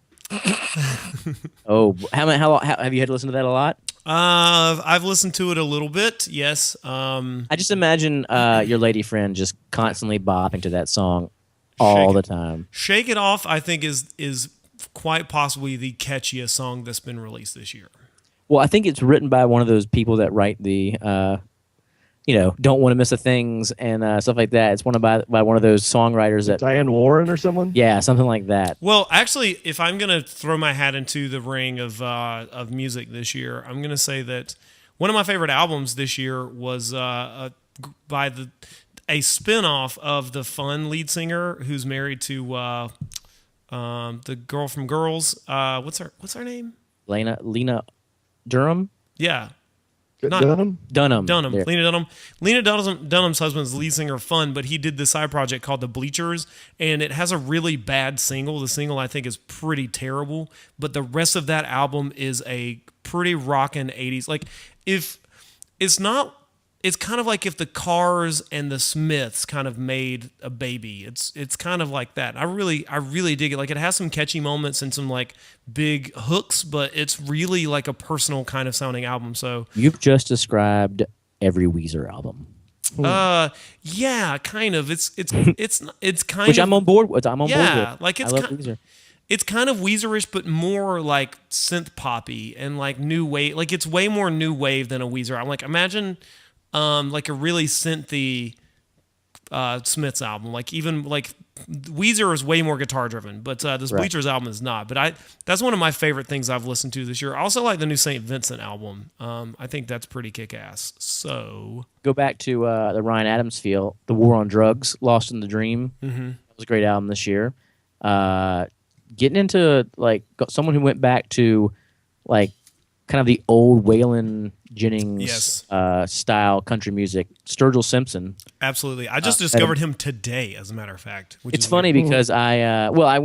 Oh, how have you had to listen to that a lot? I've listened to it a little bit. Yes. I just imagine your lady friend just constantly bopping to that song all the time. Shake It Off, I think, is quite possibly the catchiest song that's been released this year. Well, I think it's written by one of those people that write the don't want to miss a things and stuff like that. It's by one of those songwriters that Diane Warren or someone. Yeah, something like that. Well, actually, if I'm gonna throw my hat into the ring of music this year, I'm gonna say that one of my favorite albums this year was by a spinoff of the Fun lead singer who's married to the girl from Girls. What's her name? Lena Durham. Yeah. Dunham. Dunham. There. Lena Dunham. Lena Dunham's husband's lead singer of Fun, but he did this side project called The Bleachers, and it has a really bad single. The single, I think, is pretty terrible, but the rest of that album is a pretty rockin' 80s. Like, if it's not... It's kind of like if the Cars and the Smiths kind of made a baby. It's kind of like that. I really dig it. Like, it has some catchy moments and some like big hooks, but it's really like a personal kind of sounding album. So you've just described every Weezer album. Yeah, kind of. It's kind Which of, I'm on board with. I'm on board with. Like I love Weezer. It's kind of Weezer-ish, but more like synth poppy and like new wave. Like, it's way more new wave than a Weezer. I'm like, imagine like a really synthy Smiths album. Like, even like Weezer is way more guitar driven, but this Bleachers album is not. But that's one of my favorite things I've listened to this year. I also like the new St. Vincent album. I think that's pretty kick-ass. So go back to the Ryan Adams feel, The War on Drugs, Lost in the Dream. Mm-hmm. That was a great album this year. Getting into like someone who went back to like kind of the old Waylon Jennings style country music, Sturgill Simpson. Absolutely. I just discovered him today, as a matter of fact. It's funny because I was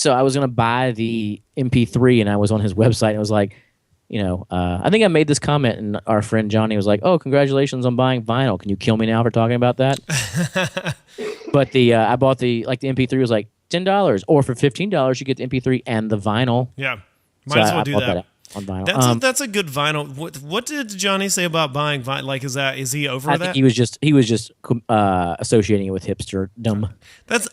going to buy the MP3 and I was on his website and it was like, I think I made this comment and our friend Johnny was like, "Oh, congratulations on buying vinyl. Can you kill me now for talking about that?" But I bought the MP3 was like $10, or for $15 you get the MP3 and the vinyl. Yeah. Might as well do that. On vinyl. That's a good vinyl. What did Johnny say about buying vinyl? Like, is he over that? I think he was just associating it with hipsterdom. That's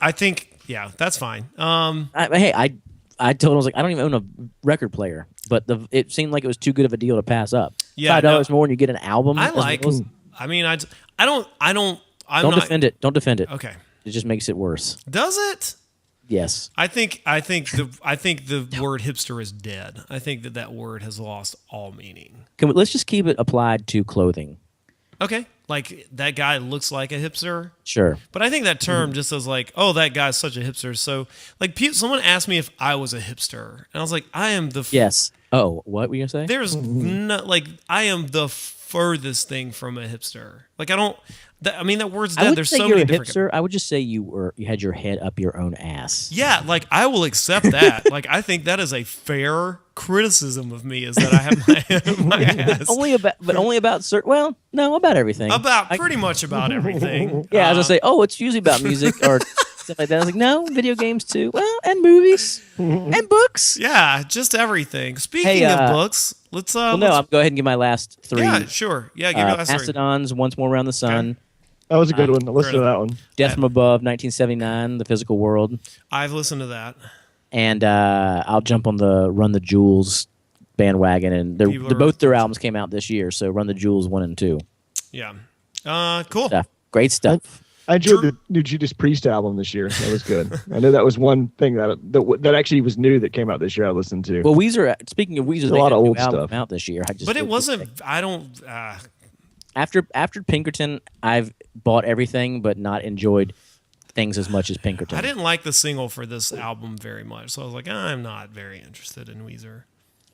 fine. I told him, I was like, I don't even own a record player, but it seemed like it was too good of a deal to pass up. Yeah, $5 more and you get an album. Don't defend it. Don't defend it. Okay. It just makes it worse. Does it? Yes. I think the word hipster is dead. I think that word has lost all meaning. Let's just keep it applied to clothing. Okay. Like, that guy looks like a hipster. Sure. But I think that term just as like, oh, that guy's such a hipster. So, like, someone asked me if I was a hipster, and I was like, I am the yes. Oh, what were you gonna say? There's no, like, I am the furthest thing from a hipster. Like, I don't. That word's dead. There's so many different. Hipster. I would just say you had your head up your own ass. Yeah, like, I will accept that. Like, I think that is a fair criticism of me, is that I have my head up my ass. only about certain. Well, no, about everything. Pretty much about everything. Yeah, I was gonna say, it's usually about music or stuff like that. I was like, no, video games too. Well, and movies and books. Yeah, just everything. Speaking of books, let's. I'll go ahead and give my last three. Yeah, sure. Yeah, give your last three. Mastodon's Once More Around the Sun. Okay. That was a good one. Listen to that one. Death from Above, 1979, The Physical World. I've listened to that. And I'll jump on the Run the Jewels bandwagon. And both their albums came out this year, so Run the Jewels 1 and 2. Yeah. Cool. Great stuff. I enjoyed the new Judas Priest album this year. That was good. I know that was one thing that actually was new that came out this year I listened to. Well, Weezer, speaking of Weezer, a lot of old stuff out this year. But it wasn't, I don't... After Pinkerton, I've bought everything, but not enjoyed things as much as Pinkerton. I didn't like the single for this album very much, so I was like, I'm not very interested in Weezer.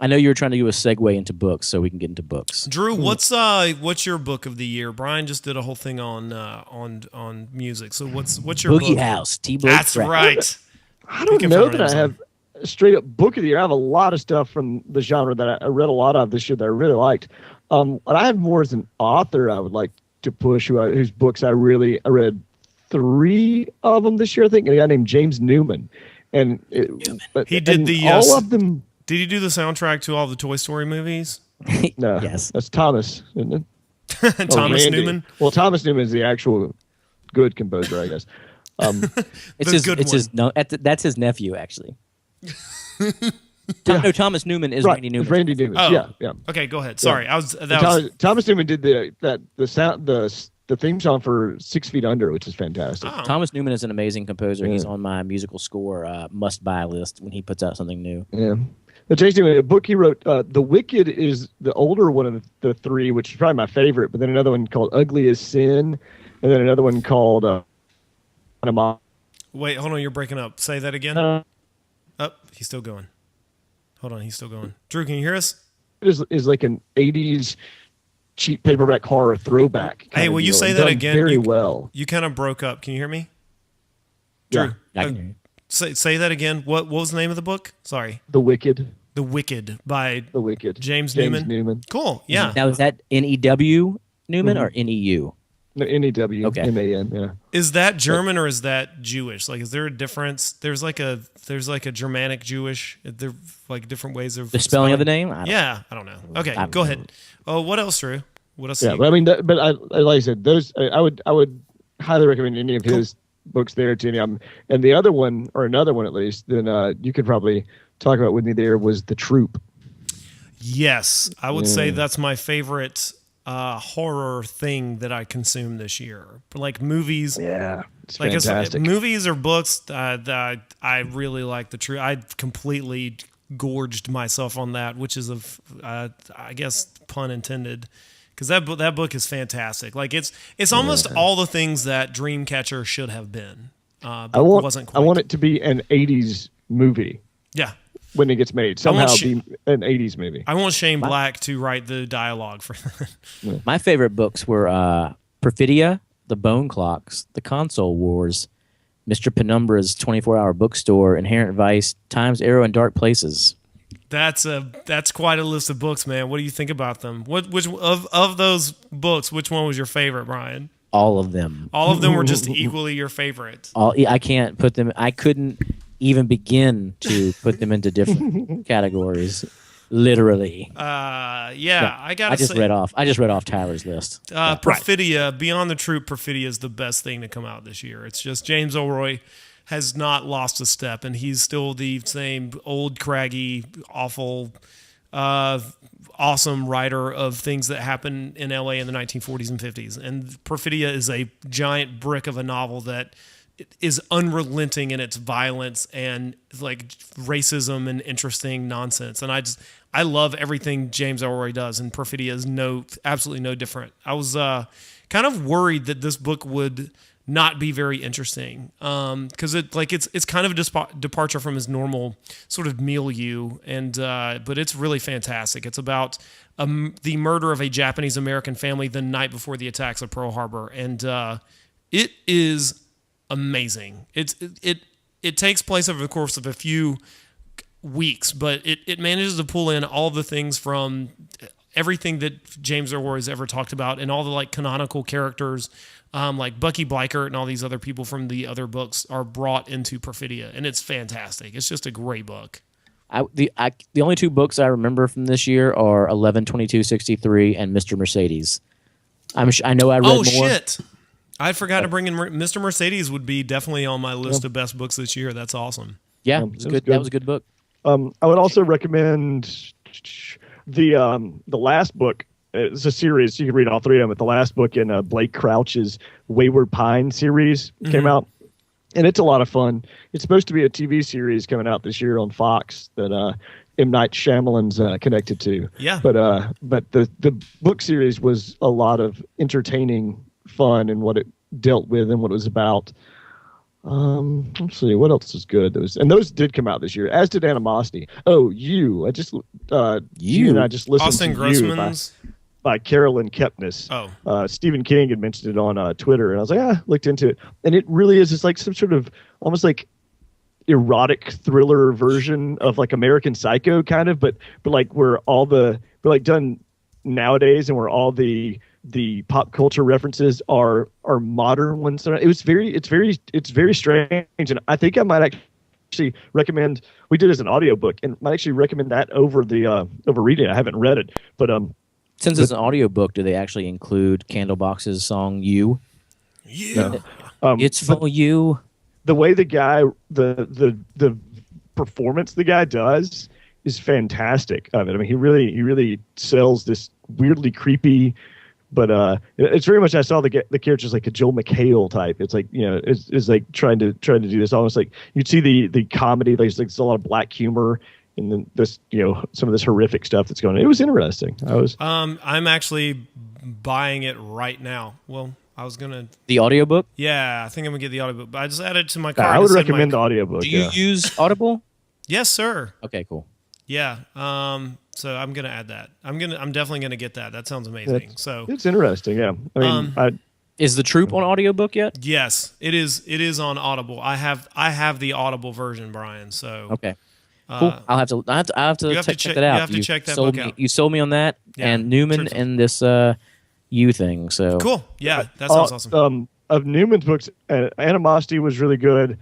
I know you were trying to do a segue into books, so we can get into books. Drew, what's your book of the year? Brian just did a whole thing on music. So what's your Boogie book? House, T. Blake. That's right. I don't know that I have a straight up book of the year. I have a lot of stuff from the genre that I read a lot of this year that I really liked. What I have more as an author, I would like to push whose books I read 3 of them this year. I think a guy named James Newman, and he did all of them. Did he do the soundtrack to all the Toy Story movies? No, Yes. that's Thomas, isn't it? Thomas Randy. Newman. Well, Thomas Newman is the actual good composer, I guess. That's his nephew, actually. No, Thomas Newman is Right, Randy Newman. Randy Newman. Oh. Yeah. Okay, go ahead. Sorry, Thomas Newman did the theme song for 6 Feet Under, which is fantastic. Oh. Thomas Newman is an amazing composer. Yeah. He's on my musical score must-buy list when he puts out something new. Yeah. But James Newman, a book he wrote, The Wicked is the older one of the 3, which is probably my favorite, but then another one called Ugly as Sin, and then another one called Wait, hold on, you're breaking up. Say that again. Uh, He's still going. Hold on, he's still going. Drew, can you hear us? is like an 80s cheap paperback horror throwback. Hey, will you say that Done again? Very well. You kind of broke up. Can you hear me? Yeah. Drew, I can hear you. say that again. What was the name of the book? Sorry. The Wicked. The Wicked by The Wicked. James Newman. Newman. Cool. Yeah. Now, is that N-E-W Newman or N-E-U? No, N-E-W. Okay. M-A-N, yeah. Is that German or is that Jewish? Like, is there a difference? There's like a Germanic Jewish. They're like different ways of The spelling of the name? I don't know. Okay, I don't go know. ahead. Oh, what else, Drew? What else? Yeah, but I mean, like I said, those I would highly recommend any of his books there to any of them. And the other one, or another one at least, then you could probably talk about with me there was The Troop. Yes, I would say that's my favorite horror thing that I consumed this year. Like movies. Yeah, it's Like fantastic. movies or books that I really like. The Troop. I completely gorged myself on that, which is I guess pun intended. Because that book is fantastic. Like it's almost all the things that Dreamcatcher should have been. But wasn't quite. I want it to be an 80s movie Yeah. when it gets made. Somehow be an 80s movie. I want Shane Black to write the dialogue for that. My favorite books were Perfidia, The Bone Clocks, The Console Wars, Mr. Penumbra's 24-hour bookstore, Inherent Vice, Time's Arrow, and Dark Places. That's quite a list of books, man. What do you think about them? Which of those books, which one was your favorite, Brian? All of them. All of them were just equally your favorite. I can't put them. I couldn't even begin to put them into different categories. Literally. I I gotta just say, read off Tyler's list. Perfidia, Beyond the Troop, Perfidia is the best thing to come out this year. It's just James Ellroy has not lost a step, and he's still the same old, craggy, awful, awesome writer of things that happened in LA in the 1940s and 50s. And Perfidia is a giant brick of a novel that is unrelenting in its violence and like racism and interesting nonsense. And I love everything James Ellroy does, and Perfidia is absolutely no different. I was kind of worried that this book would not be very interesting because it's kind of a departure from his normal sort of milieu, and but it's really fantastic. It's about the murder of a Japanese American family the night before the attacks of Pearl Harbor, and it is amazing. It takes place over the course of a few weeks, but it manages to pull in all the things from everything that James Ellroy has ever talked about, and all the like canonical characters. Like Bucky Blikert and all these other people from the other books are brought into Perfidia, and it's fantastic. It's just a great book. The only 2 books I remember from this year are 11/22/63 and Mr. Mercedes. I know I read more. Oh shit! I forgot to bring in Mr. Mercedes. Would be definitely on my list of best books this year. That's awesome. Yeah, it was good. That was a good book. I would also recommend the last book. It's a series. You can read all 3 of them. But the last book in Blake Crouch's Wayward Pine series came out. And it's a lot of fun. It's supposed to be a TV series coming out this year on Fox that M. Night Shyamalan's connected to. Yeah. But the book series was a lot of entertaining fun and what it dealt with and what it was about. Let's see what else is good. Those did come out this year, as did Animosity. Oh, I just you and I just listened Austin to Grossman's. by Carolyn Kepnes. Oh, Stephen King had mentioned it on Twitter, and I was like, looked into it, and it really is just like some sort of almost like erotic thriller version of like American Psycho, kind of, but like we're like done nowadays, and where all the pop culture references are modern ones. It's very strange, and I think I might actually recommend. We did it as an audiobook, and might actually recommend that over reading it. I haven't read it, but Since it's an audiobook, do they actually include Candlebox's song "You"? yeah. It's for you. The way the guy the performance the guy does is fantastic of it. I mean, he really sells this weirdly creepy, but it's very much, I saw the characters like a Joel McHale type. It's like, it's like trying to do this almost like you'd see the comedy. There's a lot of black humor, and then this, some of this horrific stuff that's going on. It was interesting. I'm actually buying it right now. Well, I was gonna. The audiobook? Yeah, I think I'm gonna get the audiobook. But I just added it to my cart. I would recommend the audiobook. Do you use Audible? Yes, sir. Okay, cool. Yeah. So I'm gonna add that. I'm definitely gonna get that. That sounds amazing. It's interesting. Yeah. I mean, Is The Troop on audiobook yet? Yes, it is. It is on Audible. I have the Audible version, Brian. So Okay. Cool. I'll have to check that out. You have to check that book out. You sold me on that, Yeah, and Newman sure. and this you thing. So cool. Yeah, that sounds awesome. Of Newman's books, Animosity was really good.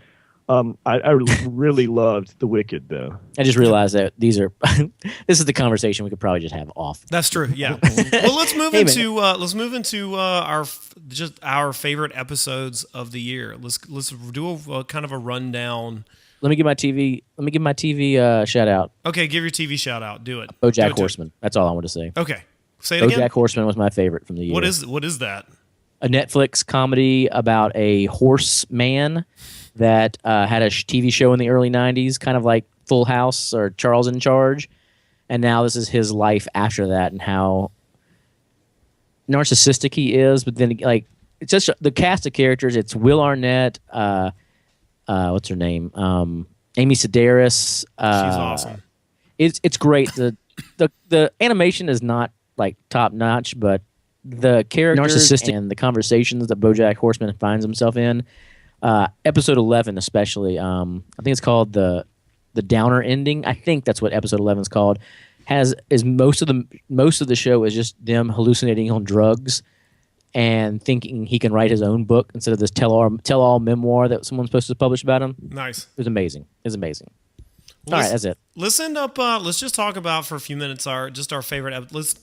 I really loved The Wicked, though. I just realized that these are. This is the conversation we could probably just have off. That's true. Yeah. Well, let's move into our favorite episodes of the year. Let's do a kind of a rundown. Let me give my TV shout out. Okay, give your TV shout out. Do it. BoJack Horseman. That's all I want to say. Okay, say it again. BoJack Horseman was my favorite from the year. What is that? A Netflix comedy about a horseman that had a TV show in the early 90s, kind of like Full House or Charles in Charge. And now this is his life after that and how narcissistic he is. But then, like, it's just the cast of characters. It's Will Arnett, what's her name? Amy Sedaris. She's awesome. It's great. The animation is not like top notch, but the characters and the conversations that BoJack Horseman finds himself in. Episode 11 especially. I think it's called the Downer Ending. I think that's what episode 11 is called. Most of the show is just them hallucinating on drugs and thinking he can write his own book instead of this tell-all memoir that someone's supposed to publish about him. Nice. It was amazing. Well, all right, that's it. Let's end up. Let's just talk about for a few minutes our favorite. Let's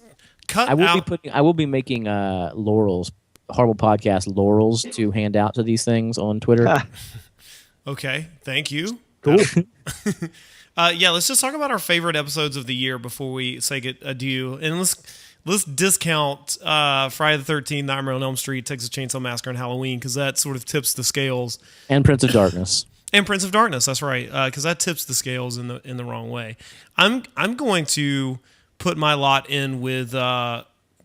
cut. I will be making laurels, HorrorBull Podcast laurels to hand out to these things on Twitter. Okay, thank you. Cool. Yeah, let's just talk about our favorite episodes of the year before we say adieu, and let's discount Friday the 13th, Nightmare on Elm Street, Texas Chainsaw Massacre, and Halloween because that sort of tips the scales. And Prince of Darkness. And Prince of Darkness, that's right, because that tips the scales in the wrong way. I'm going to put my lot in with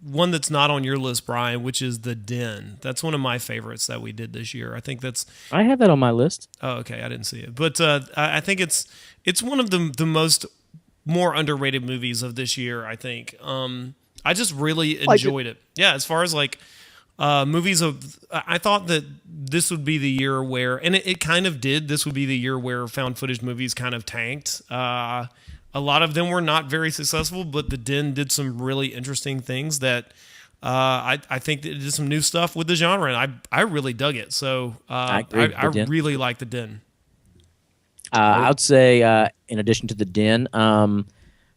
one that's not on your list, Brian, which is The Den. That's one of my favorites that we did this year. I think I have that on my list. Oh, okay, I didn't see it, but I think it's one of the more underrated movies of this year. I think I just really enjoyed it. Yeah, as far as like movies I thought that this would be the year where, and it kind of did. This would be the year where found footage movies kind of tanked. A lot of them were not very successful, but The Den did some really interesting things that I think it did some new stuff with the genre, and I really dug it. So I really like The Den. I would say, in addition to The Den,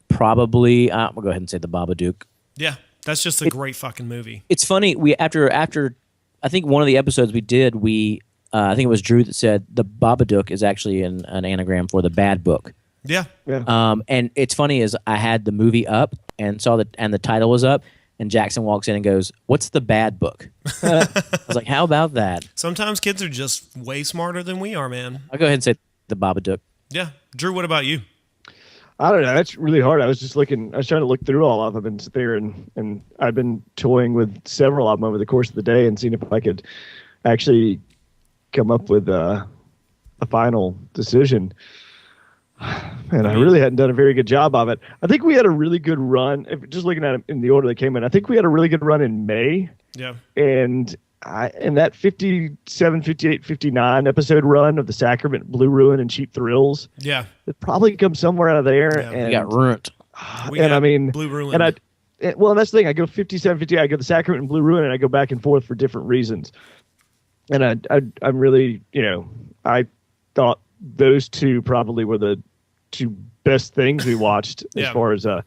probably we'll go ahead and say The Babadook. Yeah, that's just a great fucking movie. It's funny. We after I think one of the episodes we did, I think it was Drew that said The Babadook is actually an anagram for the bad book. Yeah. And it's funny is I had the movie up and saw the title was up, and Jackson walks in and goes, "What's the bad book?" I was like, "How about that?" Sometimes kids are just way smarter than we are, man. I'll go ahead and say The Babadook. Yeah, Drew. What about you? I don't know. That's really hard. I was trying to look through all of them and sit there and I've been toying with several of them over the course of the day and seeing if I could actually come up with a final decision. And I really hadn't done a very good job of it. I think we had a really good run. Just looking at it in the order they came in, I think we had a really good run in May. Yeah. And that 57, 58, 59 episode run of the Sacrament, Blue Ruin, and Cheap Thrills, Yeah. it probably comes somewhere out of there. Yeah. And We got ruined. I mean, Blue Ruin. and well, that's the thing. I go 57, 58. I go the Sacrament and Blue Ruin, and I go back and forth for different reasons. And I'm really, I thought those two probably were the two best things we watched as far as, I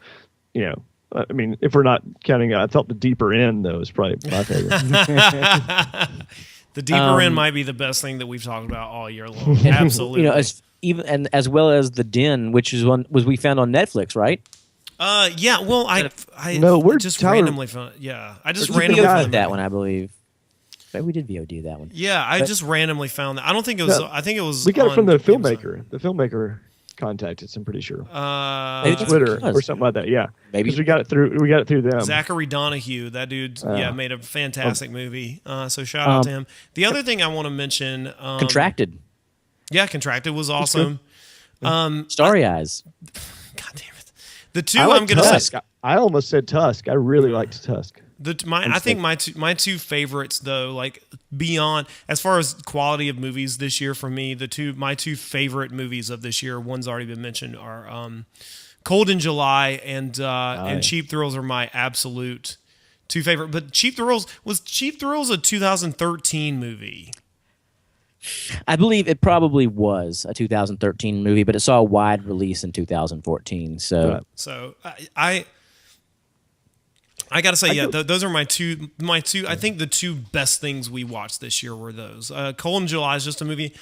mean, if we're not counting, I thought the Deeper End, though, was probably my favorite. The Deeper End might be the best thing that we've talked about all year long. Absolutely. As well as The Den, which is one was we found on Netflix, right? Yeah. Well, I No, we're just Tyler- randomly found. Yeah, I just We randomly found VOD'd that one, I believe. Right, we did VOD that one. Yeah, I just randomly found that. I don't think it was. I think it was. We got it on from the Amazon. filmmaker. The filmmaker contacted us, I'm pretty sure. Maybe it's Twitter because- or something like that. Yeah, Maybe. because we got it through them. Zachary Donahue, that dude, made a fantastic movie. So shout out to him. The other thing I want to mention, Contracted. Yeah, Contracted was awesome. Starry Eyes. God damn it. The two I like I'm gonna Tusk. say. I almost said Tusk. I really liked Tusk. I think my two favorites though, like beyond as far as quality of movies this year for me, my two favorite movies of this year, one's already been mentioned, are Cold in July and Cheap Thrills are my absolute two favorite. But Cheap Thrills a 2013 movie? I believe it probably was a 2013 movie, but it saw a wide release in 2014. So I gotta say, those are my two. I think the two best things we watched this year were those. Cold in July is just a movie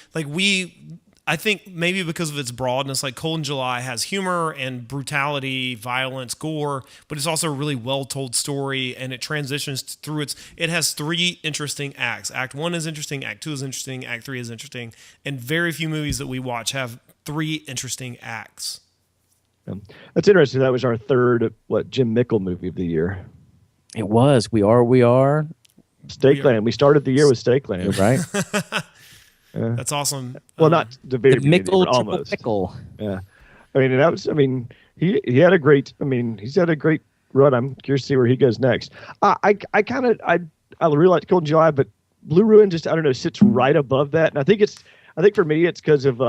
I think maybe because of its broadness, like Cold in July has humor and brutality, violence, gore, but it's also a really well told story, and it transitions through it has three interesting acts. Act 1 is interesting, Act 2 is interesting, Act 3 is interesting, and very few movies that we watch have three interesting acts. That's interesting. That was our third Jim Mickle movie of the year. it was. We are. Stakeland. We started the year with Stakeland. You're right. That's awesome. Well, not the very The beginning, Mickle, but almost. Mickle. Yeah, I mean, and that was. I mean, he had a great. I mean, he's had a great run. I'm curious to see where he goes next. I really liked Cold in July, but Blue Ruin just, I don't know, sits right above that. And I think for me it's because of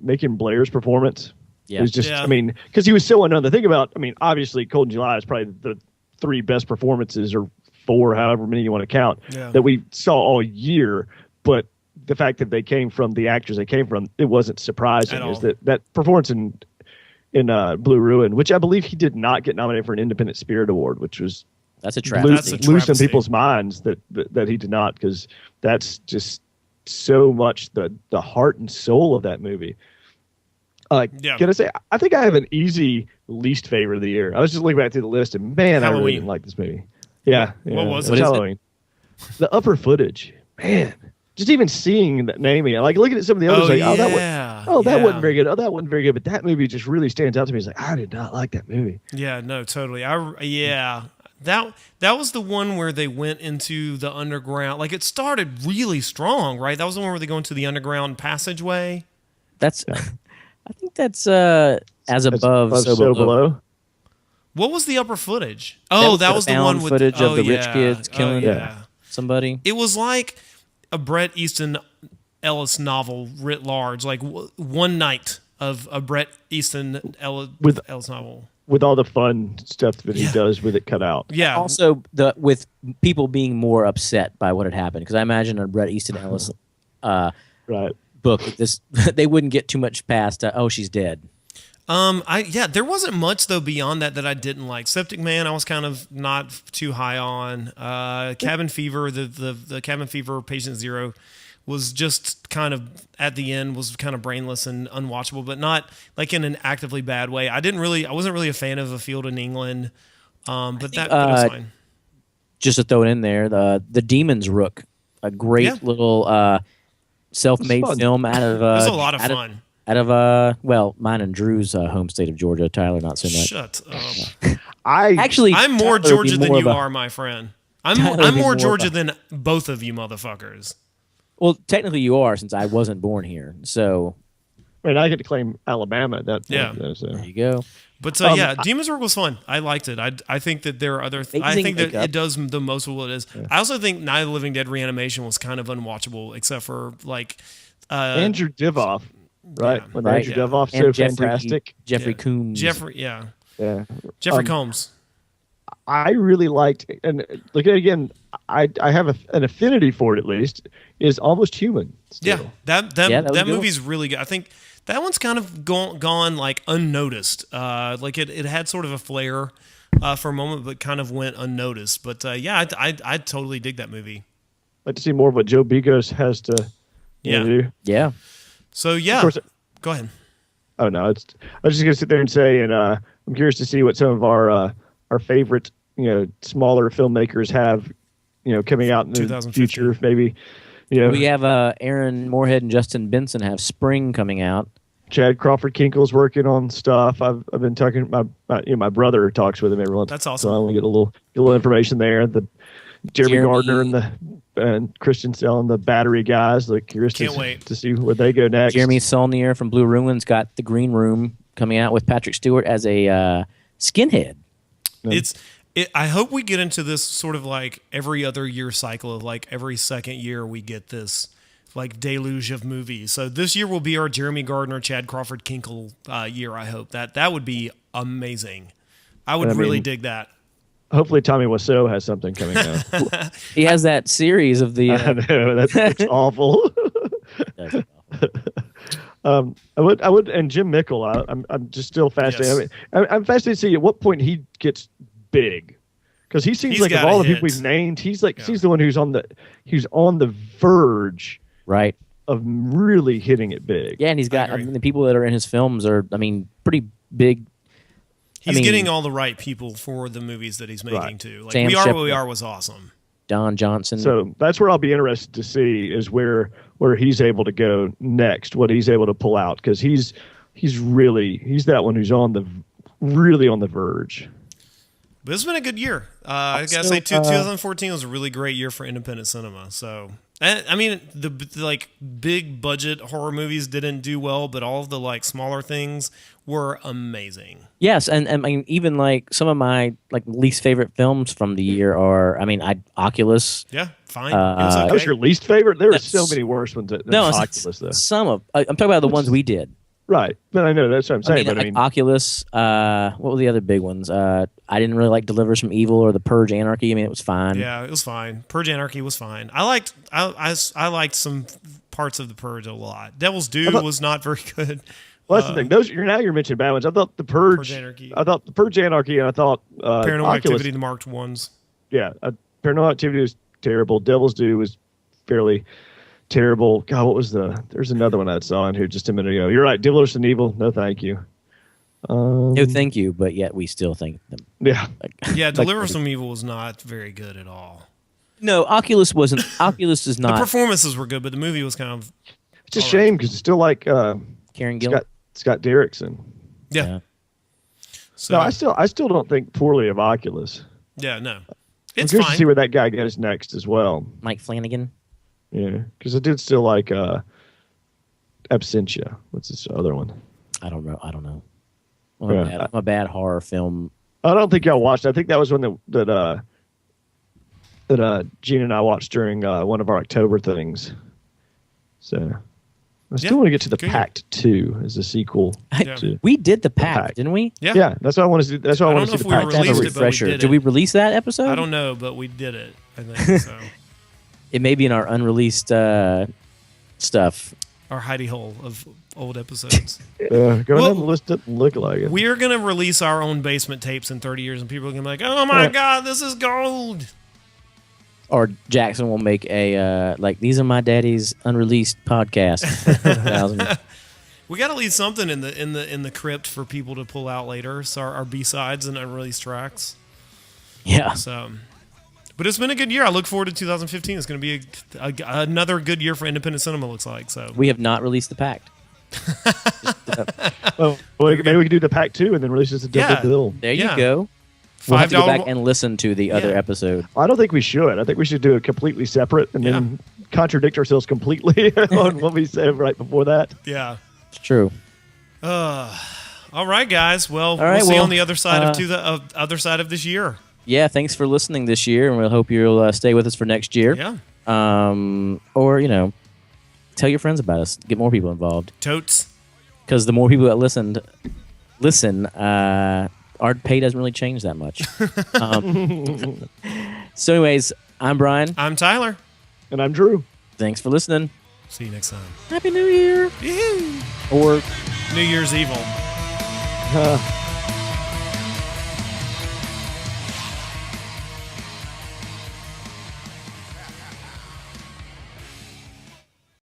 Macon Blair's performance. Yeah. It was just, Yeah. I mean, because he was so unknown. The thing about, I mean, obviously Cold in July is probably the three best performances, or four, however many you want to count, that we saw all year. But the fact that they came from the actors they came from, it wasn't surprising. Is that performance in Blue Ruin, which I believe he did not get nominated for an Independent Spirit Award, which was That's a travesty. loose in people's minds that he did not, because that's just so much the heart and soul of that movie. Can I say, I think I have an easy least favorite of the year. I was just looking back through the list, and man, I really didn't like this movie. Yeah. What was it? it? Halloween. The upper footage, man. Just even seeing that naming it, like looking at some of the others, that wasn't very good. Oh, that wasn't very good. But that movie just really stands out to me. It's like, I did not like that movie. Yeah, no, totally. That was the one where they went into the underground. Like, it started really strong, right? That was the one where they go into the underground passageway. I think that's as above, so below. What was the upper footage? Oh, that was the one with footage of the rich kids killing somebody. It was like a Bret Easton Ellis novel writ large, like one night of a Bret Easton Ellis novel. With all the fun stuff that he does with it cut out. Yeah. Also, with people being more upset by what had happened, because I imagine a Bret Easton Ellis book, they wouldn't get too much past, she's dead. There wasn't much though beyond that I didn't like. Septic Man, I was kind of not too high on. Cabin Fever, the Cabin Fever Patient Zero was just kind of at the end was kind of brainless and unwatchable, but not like in an actively bad way. I wasn't really a fan of A Field in England, but that was fine. Just to throw it in there, the Demon's Rook, a great little self-made film out of. It was a lot of fun. Out of mine and Drew's home state of Georgia. Tyler, not so much. Shut up. I'm more Georgia than you are, my friend. I'm more Georgia than both of you motherfuckers. Well, technically you are, since I wasn't born here. So I mean, I get to claim Alabama at that point. Yeah. Though, so. there you go. But Demon's Work was fun. I liked it. I think that there are other. I Amazing think that makeup. it does the most of what it is. Yeah. I also think Night of the Living Dead Reanimation was kind of unwatchable, except for like Andrew Divoff, right? yeah. When Right. Andrew Yeah. Divoff's And so Jeffrey fantastic. Jeffrey Yeah. Combs. Yeah. Combs. I really liked, and look again, I have an affinity for it at least. Is Almost Human. Still. Yeah, that Yeah, that was good. movie's really good. I think that one's kind of gone like unnoticed. Like it had sort of a flair for a moment, but kind of went unnoticed. But I totally dig that movie. I'd like to see more of what Joe Bigos has to do. Yeah. So yeah, Of course, go ahead. oh no, I was just gonna sit there and say, and I'm curious to see what some of our favorite smaller filmmakers have coming out in the 2015. future. Maybe We have Aaron Moorhead and Justin Benson have Spring coming out. Chad Crawford Kinkle's working on stuff. I've been talking. My brother talks with him every once. That's So I awesome. only get a little information there. The Jeremy Gardner and Christian Sell and the Battery guys. Like curious Can't wait. to see where they go next. Jeremy Saulnier from Blue Ruins got The Green Room coming out with Patrick Stewart as a skinhead. I hope we get into this sort of like every other year cycle of like every second year we get this like deluge of movies. So this year will be our Jeremy Gardner, Chad Crawford Kinkle year. I hope that would be amazing. I would really dig that. Hopefully Tommy Wiseau has something coming out. He has that series of the. I know that's awful. I would, and Jim Mickle. I'm just still fascinated. Yes. I mean, I'm fascinated to see at what point he gets big, because he seems He's like of gotta all the hit. people we've named, he's the one who's on the verge Right. of really hitting it big. Yeah, and he's got. I agree. mean, the people that are in his films are, pretty big. He's getting all the right people for the movies that he's making Right. too. Like Sam We Are What Shepard. We Are was awesome. Don Johnson. So that's where I'll be interested to see is where he's able to go next, what he's able to pull out, because he's that one who's really on the verge. But it's been a good year. I gotta So, say, 2014 was a really great year for independent cinema. So, I mean, the like big budget horror movies didn't do well, but all of the like smaller things were amazing. Yes, and I mean, even like some of my like least favorite films from the year are, Oculus. Yeah, fine. It was okay. That was your least favorite? There are That's- so many worse ones than No, it's Oculus, though. some of. I'm talking about the ones we did. Right. But I know that's what I'm saying. But I mean, Oculus. What were the other big ones? I didn't really like Delivers from Evil or The Purge Anarchy. I mean, it was fine. Yeah, it was fine. Purge Anarchy was fine. I liked some parts of the Purge a lot. Devil's Due was not very good. well, that's the thing. You're mentioning bad ones. I thought the Purge. Purge Anarchy. I thought the Purge Anarchy, and I thought Paranormal Oculus. Activity, the marked ones. Yeah, Paranormal Activity was terrible. Devil's Due was fairly terrible. God, what was there's another one I saw in here just a minute ago. You're right. Delivers from Evil. No, thank you. No, thank you, but yet we still think them. Yeah. Yeah, Deliver from Evil was not very good at all. No, Oculus wasn't. Oculus is The not. performances were good, but the movie was kind of It's a shame because it's still like Karen Gillan. Scott Derrickson. yeah. So No, I still don't think poorly of Oculus. yeah, no, I'm it's curious to see fine. where that guy goes next as well. Mike Flanagan. Yeah, because I did still like Absentia. What's this other one? I don't know. Yeah. I'm a bad horror film. I don't think y'all watched. I think that was one that Gene and I watched during one of our October things. So I still Yeah, want to get to the good. Pact 2 as a sequel. Yeah. We did the Pact, Pact. didn't we? Yeah. Yeah, that's what I want to see. That's what I I want don't to see know the if we Pact. Have a released it, but we refresher. did Did it. we release that episode? I don't know, but we did it. I think so. It may be in our unreleased stuff. Our hidey hole of old episodes. Go Well, ahead and list it and look like it. We are going to release our own basement tapes in 30 years, and people are going to be like, "Oh my Yeah. god, this is gold!" Or Jackson will make a these are my daddy's unreleased podcast. 1000. We got to leave something in the crypt for people to pull out later. So our B-sides and unreleased tracks. Yeah. So, but it's been a good year. I look forward to 2015. It's going to be another good year for independent cinema. Looks like so. We have not released the Pact. Well, maybe we can do the Pact 2 and then release this a double Yeah. bill. There Yeah. you go. We'll have to go $5 back and listen to the other Yeah. episode. I don't think we should. I think we should do it completely separate and then contradict ourselves completely on what we said right before that. Yeah. It's true. All right, guys. Well, right, we'll see well, on the other side of other side of this year. Yeah, thanks for listening this year, and we'll hope you'll stay with us for next year. Yeah. Or, tell your friends about us. Get more people involved. Totes. Because the more people that listen, our pay doesn't really change that much. So anyways, I'm Brian. I'm Tyler. And I'm Drew. Thanks for listening. See you next time. Happy New Year. Yee-hoo. Or New Year's Evil. Uh,